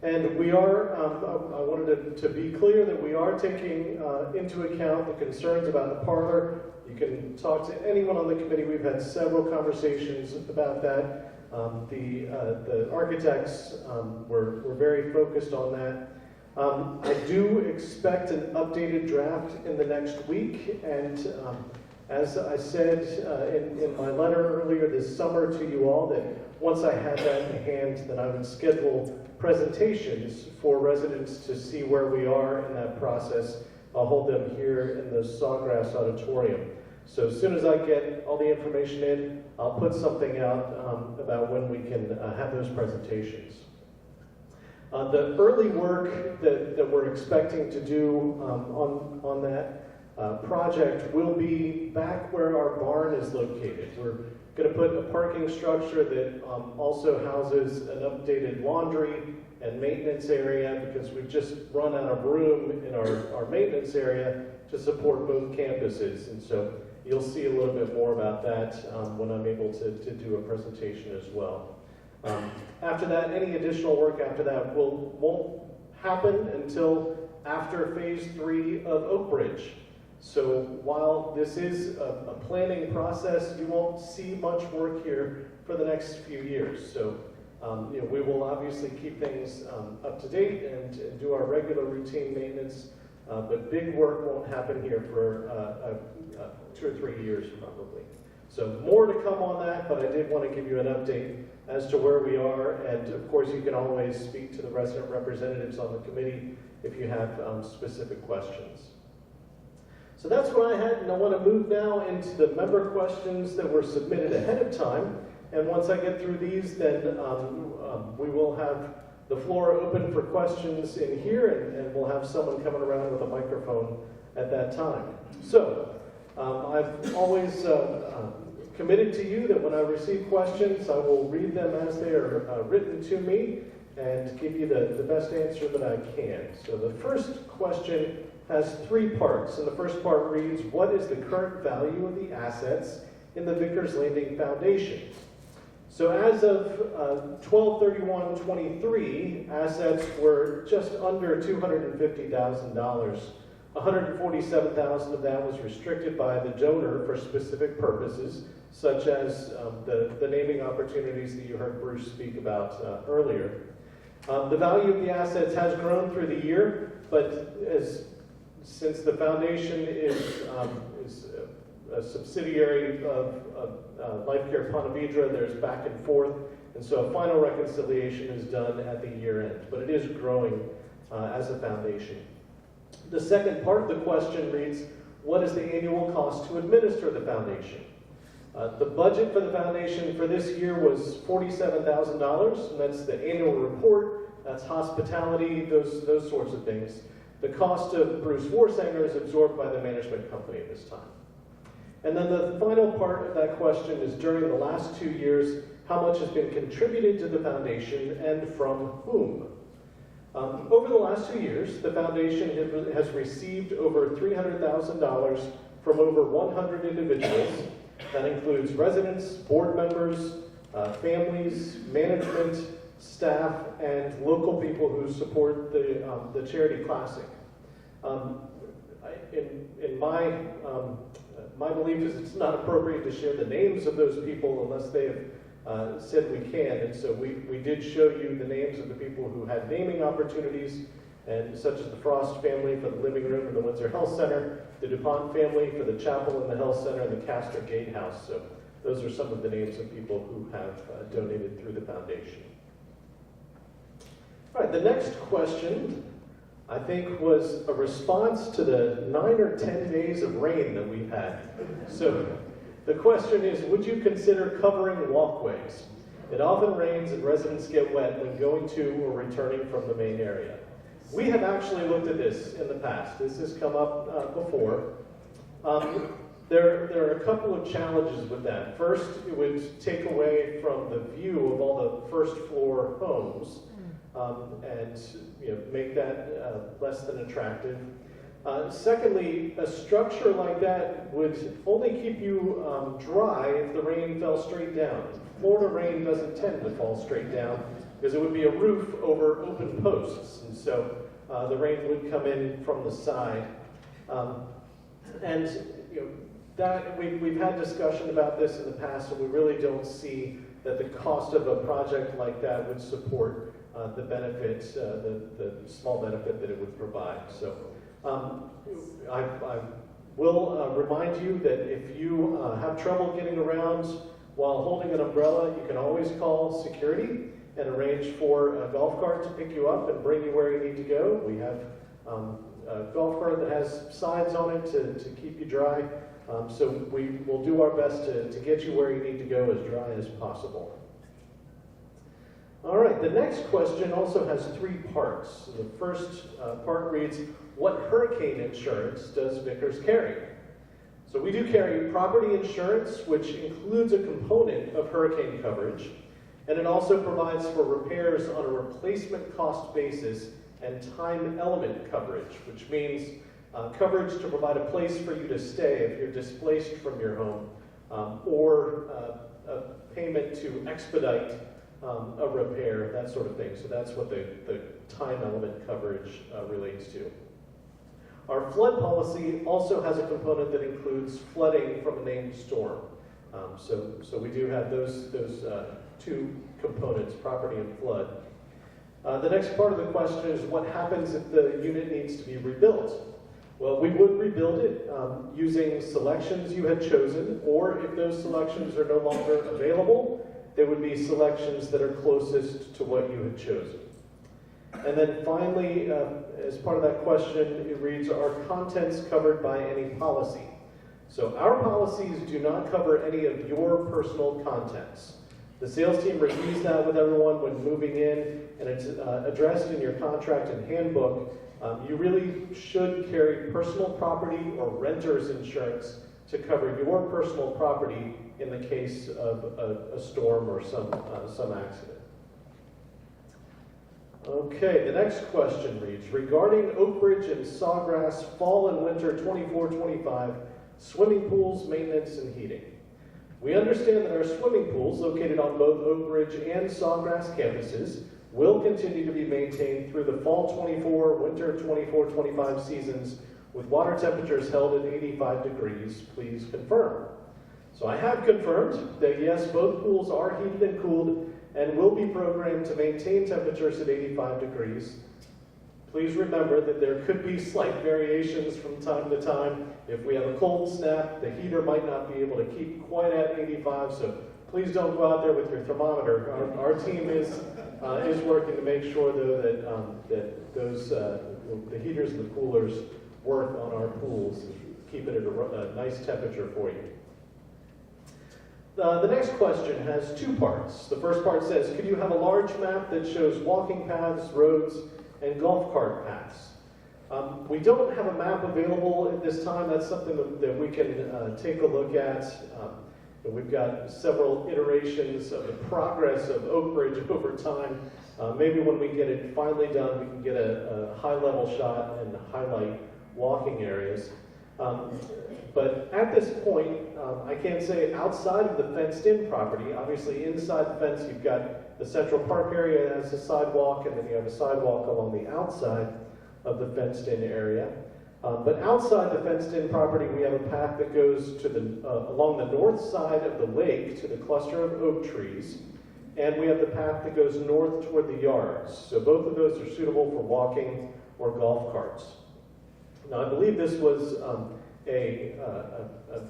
And we are, I wanted to be clear that we are taking into account the concerns about the parlor. You can talk to anyone on the committee. We've had several conversations about that. The architects were very focused on that. I do expect an updated draft in the next week, and as I said in my letter earlier this summer to you all, that once I had that in hand, then I would schedule presentations for residents to see where we are in that process. I'll hold them here in the Sawgrass Auditorium. So as soon as I get all the information in, I'll put something out about when we can have those presentations. The early work that we're expecting to do on that project will be back where our barn is located. We're going to put a parking structure that also houses an updated laundry and maintenance area, because we've just run out of room in our maintenance area to support both campuses. And so you'll see a little bit more about that when I'm able to do a presentation as well. After that, any additional work after that won't happen until after phase 3 of Oak Bridge. So while this is a planning process, you won't see much work here for the next few years. So we will obviously keep things up to date and do our regular routine maintenance, but big work won't happen here for 2 or 3 years probably. So more to come on that, but I did want to give you an update as to where we are. And of course, you can always speak to the resident representatives on the committee if you have specific questions. So that's what I had, and I want to move now into the member questions that were submitted ahead of time. And once I get through these, then we will have the floor open for questions in here, and we'll have someone coming around with a microphone at that time. So I've always committed to you that when I receive questions, I will read them as they are written to me and give you the best answer that I can. So the first question has 3 parts, and the first part reads, what is the current value of the assets in the Vickers Landing Foundation? So as of 12/31/23, assets were just under $250,000. $147,000 of that was restricted by the donor for specific purposes, such as the naming opportunities that you heard Bruce speak about earlier. The value of the assets has grown through the year, but since the foundation is a subsidiary of Life Care Ponte Vedra, there's back and forth, and so a final reconciliation is done at the year end, but it is growing as a foundation. The second part of the question reads, what is the annual cost to administer the foundation? The budget for the foundation for this year was $47,000, and that's the annual report, that's hospitality, those sorts of things. The cost of Bruce Warsanger is absorbed by the management company at this time. And then the final part of that question is, during the last 2 years, how much has been contributed to the foundation and from whom? Over the last 2 years, the foundation has received over $300,000 from over 100 individuals. That includes residents, board members, families, management, staff, and local people who support the Charity Classic. In my belief is it's not appropriate to share the names of those people unless they have said we can. And so we did show you the names of the people who had naming opportunities, and such as the Frost family for the living room and the Windsor Health Center, the DuPont family for the chapel and the health center, and the Castor Gatehouse. So those are some of the names of people who have donated through the foundation. All right, the next question, I think, was a response to the 9 or 10 days of rain that we've had. So the question is, would you consider covering walkways? It often rains and residents get wet when going to or returning from the main area. We have actually looked at this in the past. This has come up before. There are a couple of challenges with that. First, it would take away from the view of all the first floor homes and make that less than attractive. Secondly, a structure like that would only keep you dry if the rain fell straight down. Florida rain doesn't tend to fall straight down because it would be a roof over open posts, and so the rain would come in from the side. That we've had discussion about this in the past, and we really don't see that the cost of a project like that would support the benefits, the small benefit that it would provide. So I will remind you that if you have trouble getting around while holding an umbrella, you can always call security and arrange for a golf cart to pick you up and bring you where you need to go. We have a golf cart that has sides on it to keep you dry. So we will do our best to get you where you need to go as dry as possible. All right, the next question also has 3 parts. The first part reads, what hurricane insurance does Vickers carry? So we do carry property insurance, which includes a component of hurricane coverage, and it also provides for repairs on a replacement cost basis and time element coverage, which means coverage to provide a place for you to stay if you're displaced from your home, or a payment to expedite a repair, that sort of thing. So that's what the time element coverage relates to. Our flood policy also has a component that includes flooding from a named storm. So we do have those 2 components, property and flood. The next part of the question is what happens if the unit needs to be rebuilt? Well, we would rebuild it using selections you had chosen, or if those selections are no longer available, they would be selections that are closest to what you had chosen. And then finally, as part of that question, it reads, are contents covered by any policy? So our policies do not cover any of your personal contents. The sales team reviews that with everyone when moving in, and it's addressed in your contract and handbook. You really should carry personal property or renter's insurance to cover your personal property in the case of a storm or some accident. Okay, the next question reads, regarding Oak Ridge and Sawgrass fall and winter 24-25 swimming pools, maintenance, and heating. We understand that our swimming pools, located on both Oak Ridge and Sawgrass campuses, will continue to be maintained through the fall 24, winter 24-25 seasons with water temperatures held at 85 degrees. Please confirm. So I have confirmed that yes, both pools are heated and cooled and will be programmed to maintain temperatures at 85 degrees. Please remember that there could be slight variations from time to time. If we have a cold snap, the heater might not be able to keep quite at 85, so please don't go out there with your thermometer. Our team is working to make sure, though, that those the heaters and the coolers work on our pools and keep it at a nice temperature for you. The next question has 2 parts. The first part says, could you have a large map that shows walking paths, roads, and golf cart paths? We don't have a map available at this time. That's something that we can take a look at. We've got several iterations of the progress of Oak Ridge over time. Maybe when we get it finally done, we can get a high-level shot and highlight walking areas. But at this point, I can't say outside of the fenced-in property. Obviously, inside the fence, you've got the Central Park area that has a sidewalk, and then you have a sidewalk along the outside of the fenced-in area. But outside the fenced-in property, we have a path that goes to along the north side of the lake to the cluster of oak trees, and we have the path that goes north toward the yards. So both of those are suitable for walking or golf carts. Now, I believe this was an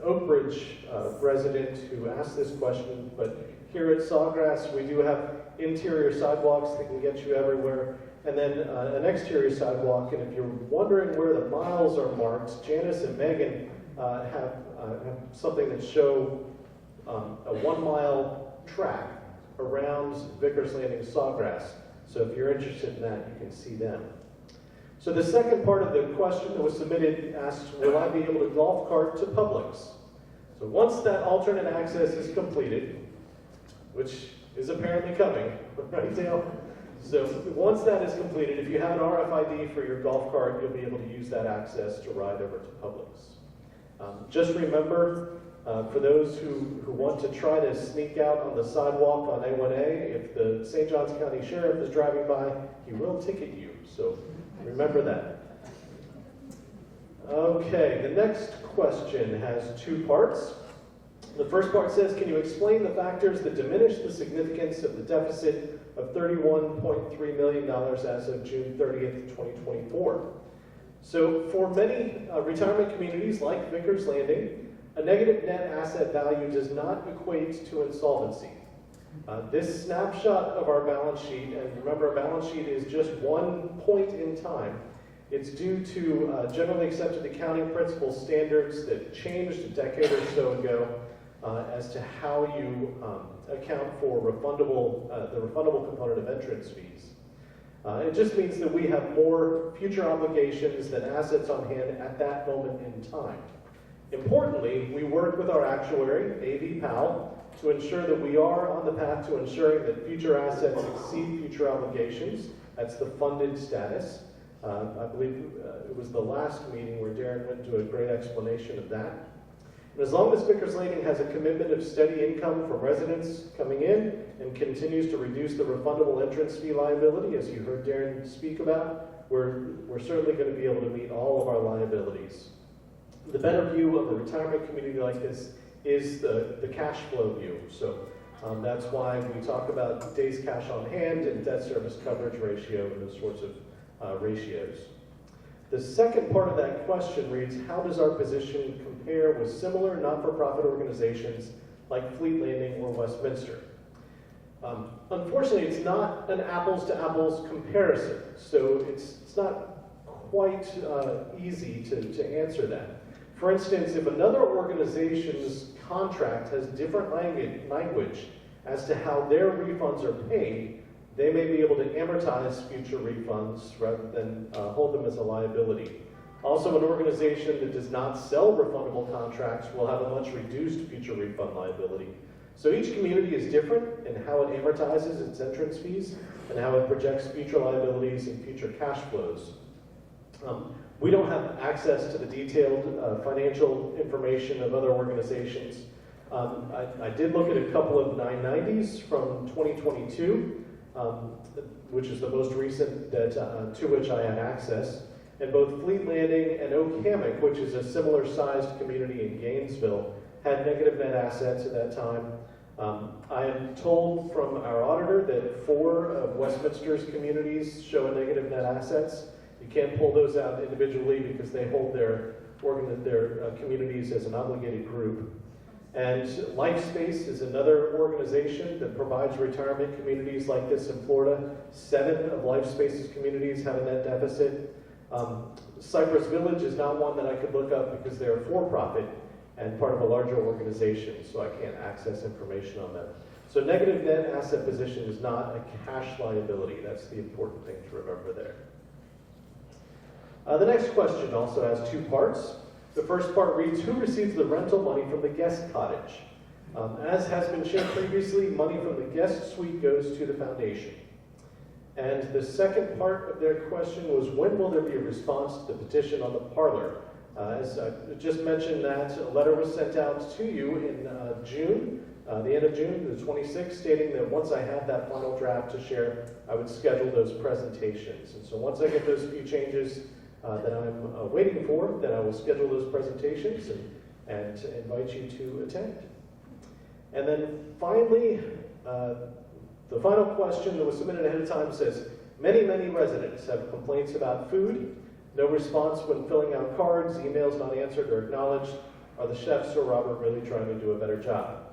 Oak Ridge resident who asked this question, but here at Sawgrass, we do have interior sidewalks that can get you everywhere, and then an exterior sidewalk. And if you're wondering where the miles are marked, Janice and Megan have something that show a 1-mile track around Vickers Landing Sawgrass. So if you're interested in that, you can see them. So the second part of the question that was submitted asks, will I be able to golf cart to Publix? So once that alternate access is completed, which is apparently coming, right, Dale? So once that is completed, if you have an RFID for your golf cart, you'll be able to use that access to ride over to Publix. Just remember, for those who want to try to sneak out on the sidewalk on A1A, if the St. Johns County Sheriff is driving by, he will ticket you. So remember that. Okay, the next question has two parts. The first part says, can you explain the factors that diminish the significance of the deficit of $31.3 million as of June 30th, 2024? So for many retirement communities like Vickers Landing, a negative net asset value does not equate to insolvency. This snapshot of our balance sheet, and remember our balance sheet is just one point in time, it's due to generally accepted accounting principles standards that changed a decade or so ago as to how you account for the refundable component of entrance fees. It just means that we have more future obligations than assets on hand at that moment in time. Importantly, we work with our actuary, A.V. Powell, to ensure that we are on the path to ensuring that future assets exceed future obligations. That's the funded status. I believe it was the last meeting where Darren went into a great explanation of that. And as long as Vickers Landing has a commitment of steady income from residents coming in and continues to reduce the refundable entrance fee liability, as you heard Darren speak about, we're certainly going to be able to meet all of our liabilities. The better view of a retirement community like this is the cash flow view. So that's why we talk about days cash on hand and debt service coverage ratio and those sorts of ratios. The second part of that question reads, how does our position compare with similar not-for-profit organizations like Fleet Landing or Westminster? Unfortunately, it's not an apples-to-apples comparison, so it's not quite easy to answer that. For instance, if another organization's contract has different language as to how their refunds are paid, they may be able to amortize future refunds rather than hold them as a liability. Also, an organization that does not sell refundable contracts will have a much reduced future refund liability. So each community is different in how it amortizes its entrance fees and how it projects future liabilities and future cash flows. We don't have access to the detailed financial information of other organizations. I did look at a couple of 990s from 2022. Which is the most recent that, to which I had access. And both Fleet Landing and Oak Hammock, which is a similar sized community in Gainesville, had negative net assets at that time. I am told from our auditor that 4 of Westminster's communities show a negative net assets. You can't pull those out individually because they hold their communities as an obligated group. And LifeSpace is another organization that provides retirement communities like this in Florida. 7 of LifeSpace's communities have a net deficit. Cypress Village is not one that I could look up because they're for-profit and part of a larger organization, so I can't access information on them. So negative net asset position is not a cash liability. That's the important thing to remember there. The next question also has 2 parts. The first part reads, who receives the rental money from the guest cottage? As has been shared previously, money from the guest suite goes to the foundation. And the second part of their question was, when will there be a response to the petition on the parlor? As I just mentioned, that a letter was sent out to you in June, the end of June, the 26th, stating that once I had that final draft to share, I would schedule those presentations. And so once I get those few changes that I'm waiting for, then I will schedule those presentations and invite you to attend. And then finally, the final question that was submitted ahead of time says, many residents have complaints about food, no response when filling out cards, emails not answered or acknowledged. Are the chefs or Robert really trying to do a better job?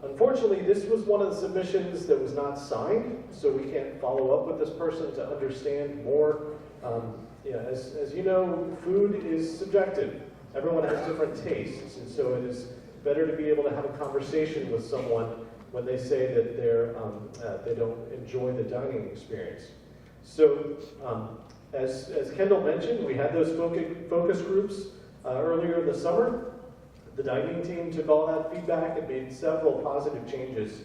Unfortunately, this was one of the submissions that was not signed, so we can't follow up with this person to understand more. As you know, food is subjective. Everyone has different tastes, and so it is better to be able to have a conversation with someone when they say that they don't enjoy the dining experience. So, as Kendall mentioned, we had those focus groups earlier in the summer. The dining team took all that feedback and made several positive changes.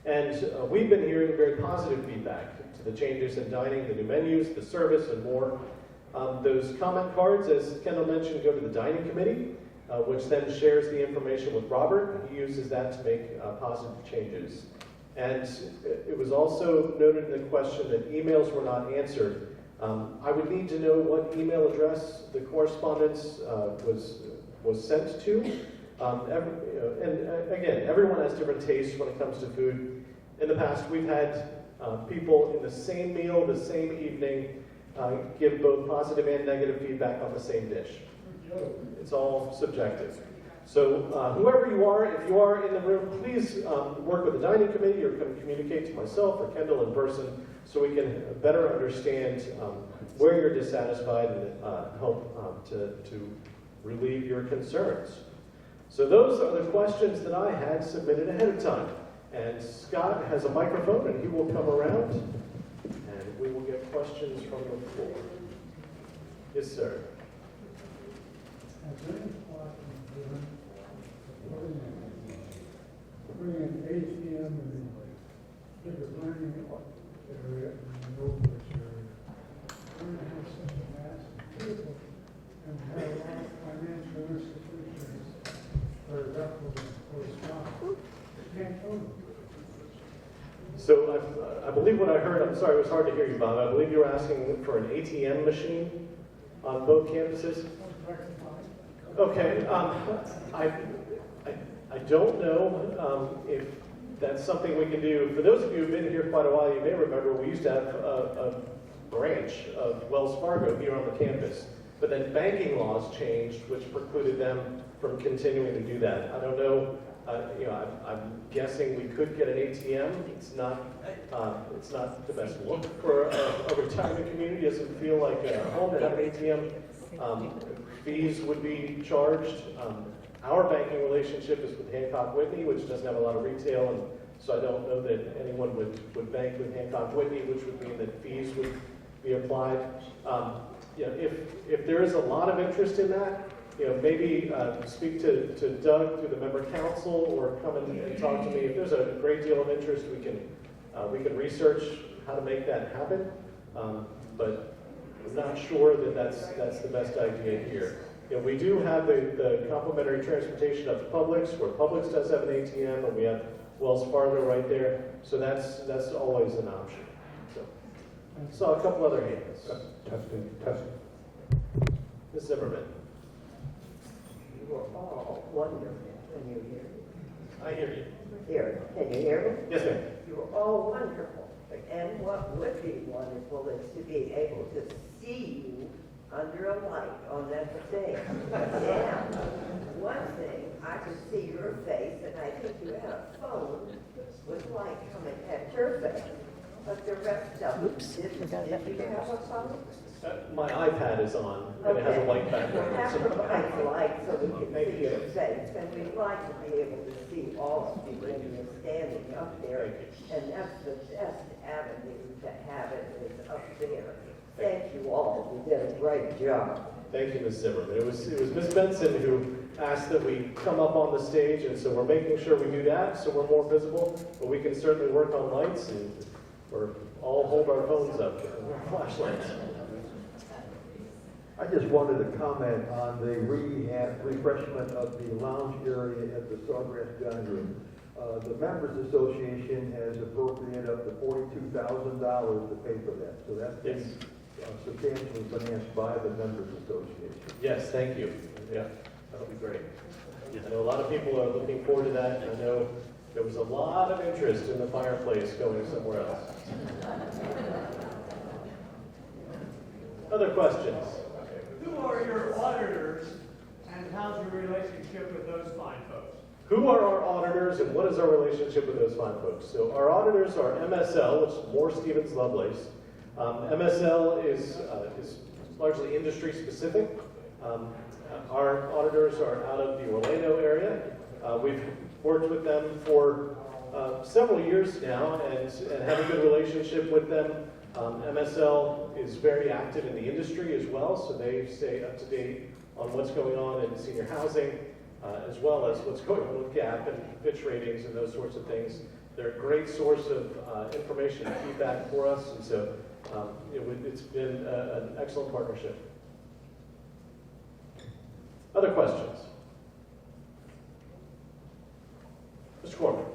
And we've been hearing very positive feedback to the changes in dining, the new menus, the service, and more. Those comment cards, as Kendall mentioned, go to the dining committee, which then shares the information with Robert. He uses that to make positive changes. And it was also noted in the question that emails were not answered. I would need to know what email address the correspondence was sent to. And again, everyone has different tastes when it comes to food. In the past, we've had people in the same meal, the same evening, give both positive and negative feedback on the same dish. It's all subjective. So whoever you are, if you are in the room, please work with the dining committee or come communicate to myself or Kendall in person so we can better understand where you're dissatisfied and help to relieve your concerns. So those are the questions that I had submitted ahead of time. And Scott has a microphone and he will come around and we will get questions from the floor. Yes, sir. Bring an ATM in the learning area and the Northwest area. We're going to have such a mass of people and have a lot of financial institutions that are reputable for stock. Can't go to them. So I believe what I heard, I'm sorry, it was hard to hear you, Bob. I believe you were asking for an ATM machine on both campuses. Okay, I don't know if that's something we can do. For those of you who've been here quite a while, you may remember we used to have a branch of Wells Fargo here on the campus. But then banking laws changed, which precluded them from continuing to do that. I don't know. I'm guessing we could get an ATM. It's not the best look for a retirement community. It doesn't feel like a home to have an ATM. Fees would be charged. Our banking relationship is with Hancock Whitney, which doesn't have a lot of retail, and so I don't know that anyone would bank with Hancock Whitney, which would mean that fees would be applied. If there is a lot of interest in that, maybe speak to Doug through the member council, or come and talk to me. If there's a great deal of interest, we can research how to make that happen. But I'm not sure that that's the best idea here. We do have the complimentary transportation up to Publix, where Publix does have an ATM, and we have Wells Fargo right there. So that's always an option. So I saw a couple other hands. Testing. Ms. Zimmerman. You are all wonderful. Can you hear me? I hear you. Here, can you hear me? Yes, ma'am. You are all wonderful. And what would be wonderful is to be able to see you under a light on that thing. Now, one thing, I could see your face, and I think you had a phone with light coming at your face. But the rest of it didn't. Did you have a phone? My iPad is on, and it has a white background. Have So- the light so we can Thank see you. your face, and we'd like to be able to see all of you when you're standing up there. And that's the best avenue to have it is up there. Thank you all, you did a great job. Thank you, Ms. Zimmerman. It was Ms. Benson who asked that we come up on the stage, and so we're making sure we do that so we're more visible. But we can certainly work on lights, and we're all hold our phones up with flashlights. I just wanted to comment on the refreshment of the lounge area at the Sawgrass Dining Room. The Members Association has appropriated up to $42,000 to pay for that. So that's been substantially financed by the Members Association. Yes, thank you. Yeah, that'll be great. I know a lot of people are looking forward to that. I know there was a lot of interest in the fireplace going somewhere else. Other questions? Who are your auditors, and how's your relationship with those fine folks? Who are our auditors, and what is our relationship with those fine folks? So our auditors are MSL, which is Moore Stevens Lovelace. MSL is largely industry specific. Our auditors are out of the Orlando area. We've worked with them for several years now and have a good relationship with them. MSL is very active in the industry as well, so they stay up to date on what's going on in senior housing, as well as what's going on with GAP and Fitch ratings and those sorts of things. They're a great source of information and feedback for us, and so it's been an excellent partnership. Other questions? Mr. Corman.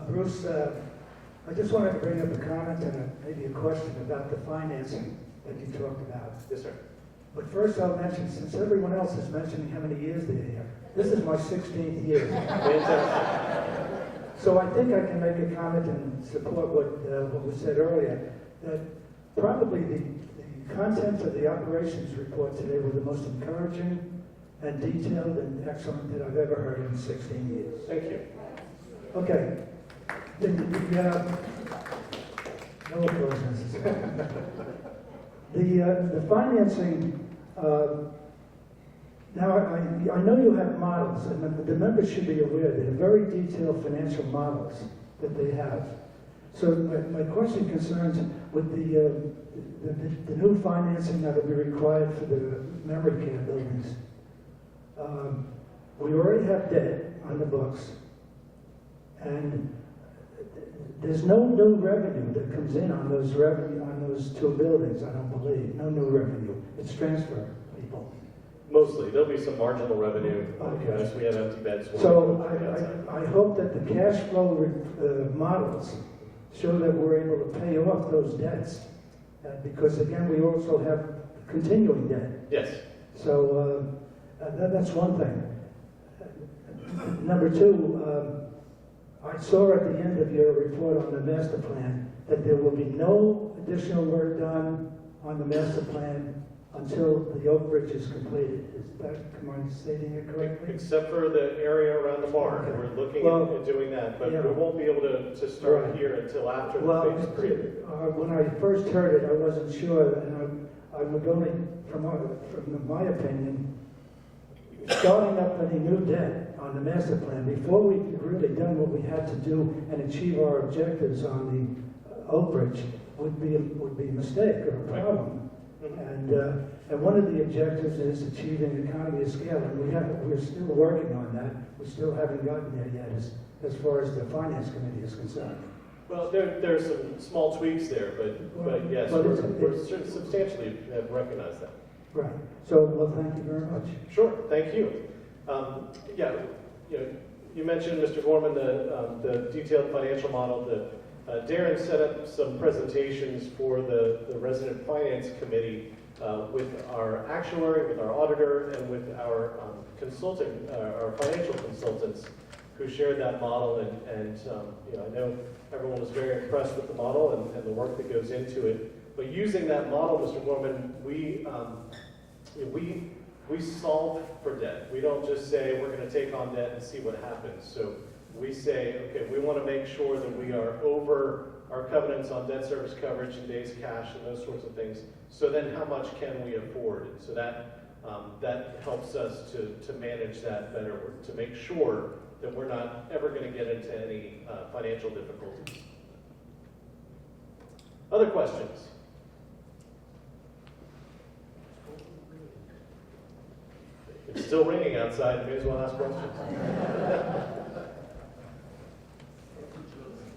Bruce, I just wanted to bring up a comment and maybe a question about the financing that you talked about. Yes, sir. But first I'll mention, since everyone else is mentioning how many years they're here, this is my 16th year. Fantastic. So I think I can make a comment and support what was said earlier, that probably the contents of the operations report today were the most encouraging and detailed and excellent that I've ever heard in 16 years. Thank you. Okay. No applause necessary. The financing, now I know you have models, and the members should be aware they're very detailed financial models that they have. So my question concerns with the new financing that will be required for the memory care buildings. We already have debt on the books, and there's no new revenue that comes in on those two buildings, I don't believe. No new revenue. It's transfer, people. Mostly. There'll be some marginal revenue Okay. because we have empty beds. So I hope that the cash flow models show that we're able to pay off those debts. Because again, we also have continuing debt. Yes. So that's one thing. Number two, I saw at the end of your report on the master plan that there will be no additional work done on the master plan until the Oak Bridge is completed. Am I stating it correctly? Except for the area around the barn. Okay. We're looking Well, at doing that, but yeah. we won't be able to start Right. here until after Well, the phase 3. when I first heard it, I wasn't sure, and I would only, from my opinion, starting up any new debt on the master plan before we've really done what we had to do and achieve our objectives on the Oak Bridge would be a mistake or a problem. And one of the objectives is achieving economy of scale, and we're still working on that. We still haven't gotten there yet as far as the finance committee is concerned. Well, there's some small tweaks there, but yes, But we're substantially have recognized that. Right. So, well, thank you very much. Sure, thank you. You mentioned, Mr. Gorman, the detailed financial model. Darren set up some presentations for the resident finance committee with our actuary, with our auditor, and with our our financial consultants who shared that model. And I know everyone was very impressed with the model and the work that goes into it. But using that model, Mr. Gorman, we solve for debt. We don't just say we're going to take on debt and see what happens. So we say, okay, we want to make sure that we are over our covenants on debt service coverage and days cash and those sorts of things. So then how much can we afford? And so that helps us to manage that better, to make sure that we're not ever going to get into any financial difficulties. Other questions? It's still raining outside. You may as well ask questions.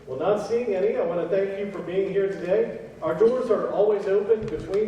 Well, not seeing any, I want to thank you for being here today. Our doors are always open between